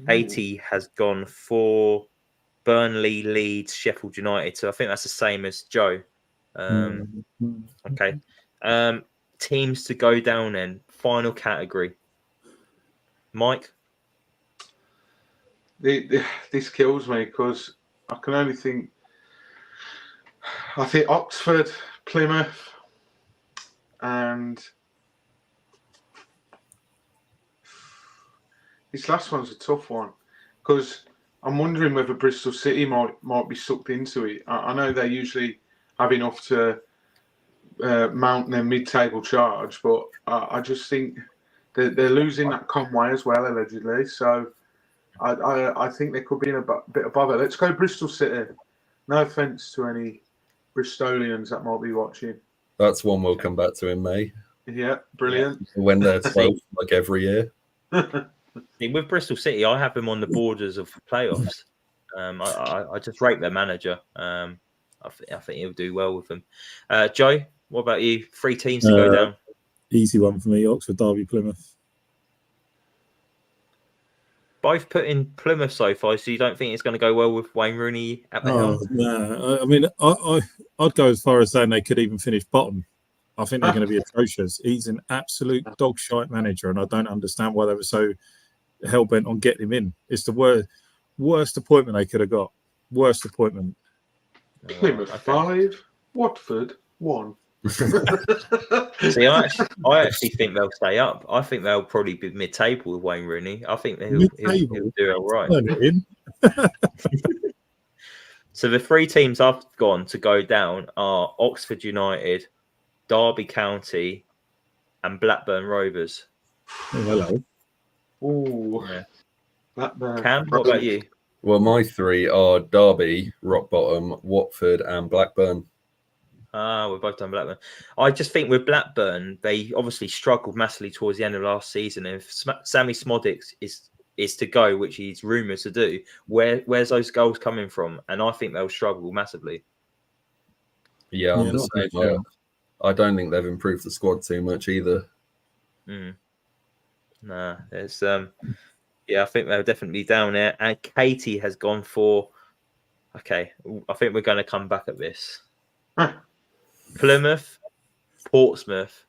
80 has gone for Burnley, Leeds, Sheffield United. So I think that's the same as Joe. Okay. Teams to go down then. Final category. Mike? This kills me because I can only think. I think Oxford, Plymouth, and This last one's a tough one because I'm wondering whether Bristol City might be sucked into it. I know they usually have enough to mount their mid-table charge, but I just think they're losing that Conway as well, allegedly. So I think they could be in a bit of bother. Let's go Bristol City. No offence to any Bristolians that might be watching. That's one we'll come back to in May. Yeah, brilliant. When they're 12, like every year. With Bristol City, I have them on the borders of playoffs. I just rate their manager. I think he'll do well with them. Joe, what about you? 3 teams to go down. Easy one for me: Oxford, Derby, Plymouth. Both put in Plymouth so far, so you don't think it's going to go well with Wayne Rooney at the helm? No. I mean, I'd go as far as saying they could even finish bottom. I think they're going to be atrocious. He's an absolute dog shite manager, and I don't understand why they were so hell bent on getting him in. It's the worst appointment they could have got. Worst appointment. Plymouth 5, Watford 1. See, I actually think they'll stay up. I think they'll probably be mid-table with Wayne Rooney. I think he'll do all right. So the 3 teams I've gone to go down are Oxford United, Derby County, and Blackburn Rovers. Oh, hello. Ooh, Yeah. Blackburn. Cam, what about you? Well, my 3 are Derby, rock bottom, Watford, and Blackburn. We're both done Blackburn. I just think with Blackburn, they obviously struggled massively towards the end of last season. If Sammy Smodic is to go, which he's rumoured to do, where's those goals coming from? And I think they'll struggle massively. Yeah, I'm the same. I don't think they've improved the squad too much either. Nah, there's I think they're definitely down there. And Katie has gone for. Okay, I think we're going to come back at this. Plymouth, Portsmouth,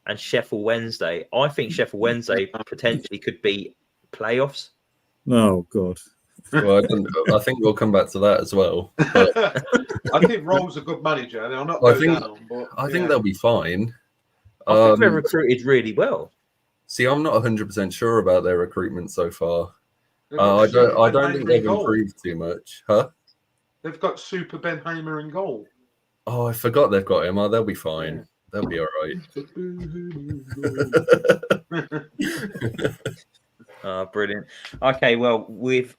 and Sheffield Wednesday. I think Sheffield Wednesday potentially could be playoffs. Oh God. Well, I think we'll come back to that as well. But I think Roll's a good manager. They'll not go down, but I think they'll be fine. I think they're recruited really well. See, I'm not 100% sure about their recruitment so far. I don't think they've improved too much. Huh? They've got Super Ben Hamer in goal. Oh, I forgot they've got him. Oh, they'll be fine. Yeah. They'll be all right. Brilliant. Okay, well,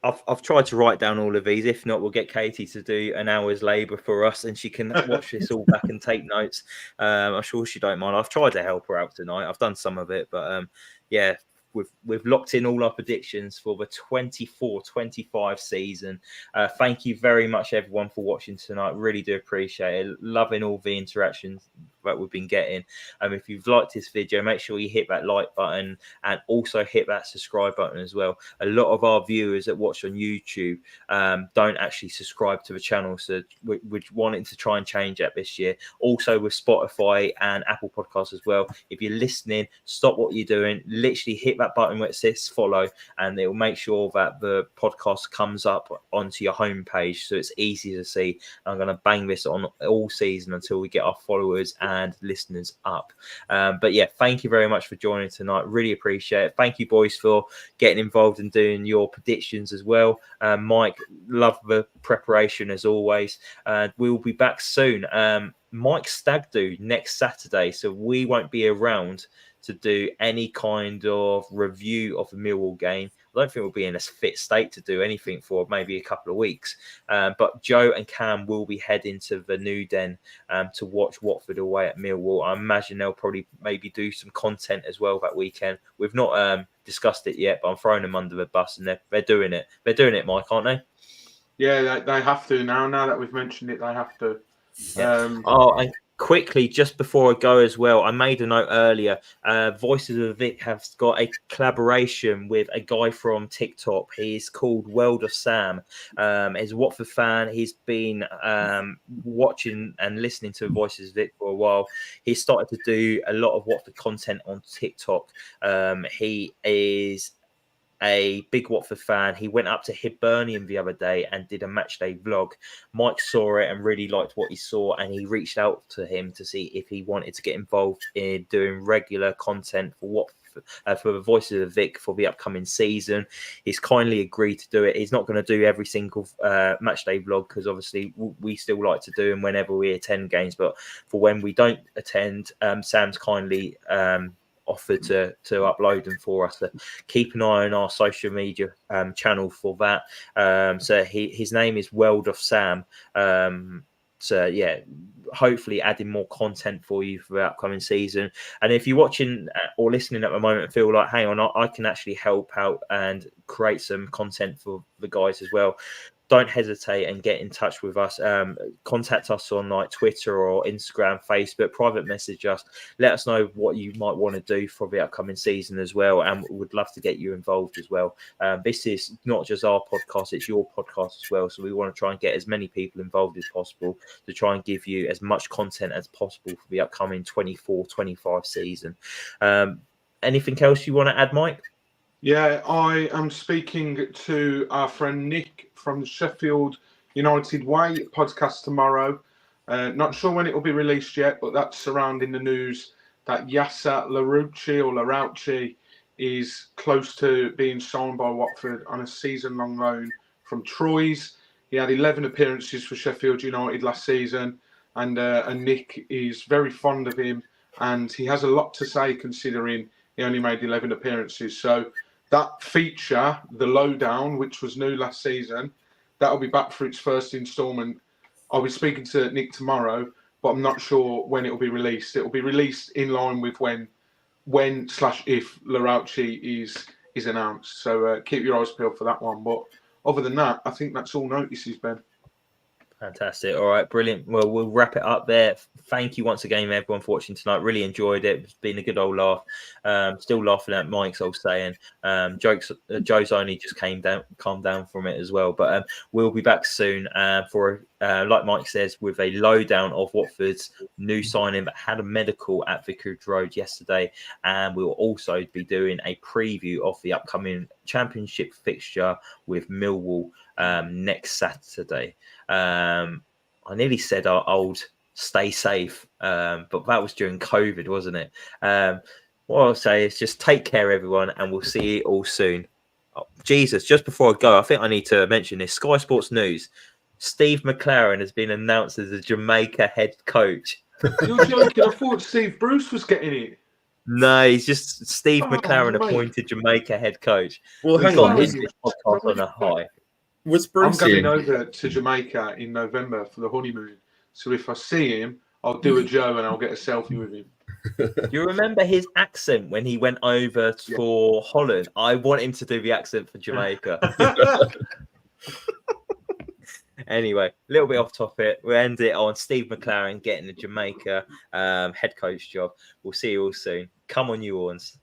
I've tried to write down all of these. If not, we'll get Katie to do an hour's labour for us, and she can watch this all back and take notes. I'm sure she don't mind. I've tried to help her out tonight. I've done some of it, but yeah. We've locked in all our predictions for the 24-25 season. Thank you very much, everyone, for watching tonight. Really do appreciate it. Loving all the interactions that we've been getting. If you've liked this video, make sure you hit that like button and also hit that subscribe button as well. A lot of our viewers that watch on YouTube don't actually subscribe to the channel, so we're wanting to try and change that this year. Also with Spotify and Apple Podcasts as well. If you're listening, stop what you're doing. Literally hit that button where it says follow, and it will make sure that the podcast comes up onto your homepage, so it's easy to see. I'm going to bang this on all season until we get our followers and listeners up. But yeah, thank you very much for joining tonight. Really appreciate it. Thank you, boys, for getting involved and doing your predictions as well. Mike, love the preparation as always. We'll be back soon. Mike's stag do next Saturday, so we won't be around to do any kind of review of the Millwall game. I don't think we'll be in a fit state to do anything for maybe a couple of weeks. But Joe and Cam will be heading to the New Den to watch Watford away at Millwall. I imagine they'll probably maybe do some content as well that weekend. We've not discussed it yet, but I'm throwing them under the bus, and they're doing it. They're doing it, Mike, aren't they? Yeah, they have to now. Now that we've mentioned it, they have to. Yeah. And quickly, just before I go as well, I made a note earlier. Voices of Vic have got a collaboration with a guy from TikTok. He's called World of Sam. He's a Watford fan. He's been watching and listening to Voices of Vic for a while. He started to do a lot of Watford content on TikTok. He is a big Watford fan. He went up to Hibernian the other day and did a matchday vlog. Mike saw it and really liked what he saw, and he reached out to him to see if he wanted to get involved in doing regular content for for the Voices of Vic for the upcoming season. He's kindly agreed to do it. He's not going to do every single match day vlog because obviously we still like to do them whenever we attend games. But for when we don't attend, Sam's kindly offered to upload them for us. So keep an eye on our social media channel for that. So his name is World of Sam. So yeah, hopefully adding more content for you for the upcoming season. And if you're watching or listening at the moment and feel like, hang on, I can actually help out and create some content for the guys as well, don't hesitate and get in touch with us. Contact us on like Twitter or Instagram, Facebook, private message us. Let us know what you might want to do for the upcoming season as well. And we'd love to get you involved as well. This is not just our podcast, it's your podcast as well. So we want to try and get as many people involved as possible to try and give you as much content as possible for the upcoming 24-25 season. Anything else you want to add, Mike? Yeah, I am speaking to our friend Nick from the Sheffield United Way podcast tomorrow. Not sure when it will be released yet, but that's surrounding the news that Yasser Larouci is close to being signed by Watford on a season-long loan from Troyes. He had 11 appearances for Sheffield United last season, and Nick is very fond of him, and he has a lot to say considering he only made 11 appearances. So that feature, The Lowdown, which was new last season, that'll be back for its first instalment. I'll be speaking to Nick tomorrow, but I'm not sure when it will be released. It will be released in line with when/if Larouci is announced. So keep your eyes peeled for that one. But other than that, I think that's all notices, Ben. Fantastic. All right, brilliant. Well, we'll wrap it up there. Thank you once again, everyone, for watching tonight. Really enjoyed it. It's been a good old laugh. Still laughing at Mike's old saying. Joe's only just calmed down from it as well. But we'll be back soon for, like Mike says, with a lowdown of Watford's new signing that had a medical at Vicarage Road yesterday. And we'll also be doing a preview of the upcoming Championship fixture with Millwall next Saturday. I nearly said our old stay safe, but that was during COVID, wasn't it? What I'll say is just take care, everyone, and we'll see you all soon. Oh, Jesus, just before I go, I think I need to mention this. Sky Sports News. Steve McLaren has been announced as the Jamaica head coach. You're joking. I thought Steve Bruce was getting it. No, he's just Steve McLaren appointed Jamaica head coach. Well, hang got on. this podcast on a high. Was I'm Bruce going in? over to Jamaica in November for the honeymoon. So if I see him, I'll do a Joe and I'll get a selfie with him. Do you remember his accent when he went over for Holland? I want him to do the accent for Jamaica. Anyway, a little bit off topic. We'll end it on Steve McLaren getting the Jamaica head coach job. We'll see you all soon. Come on, you Orns.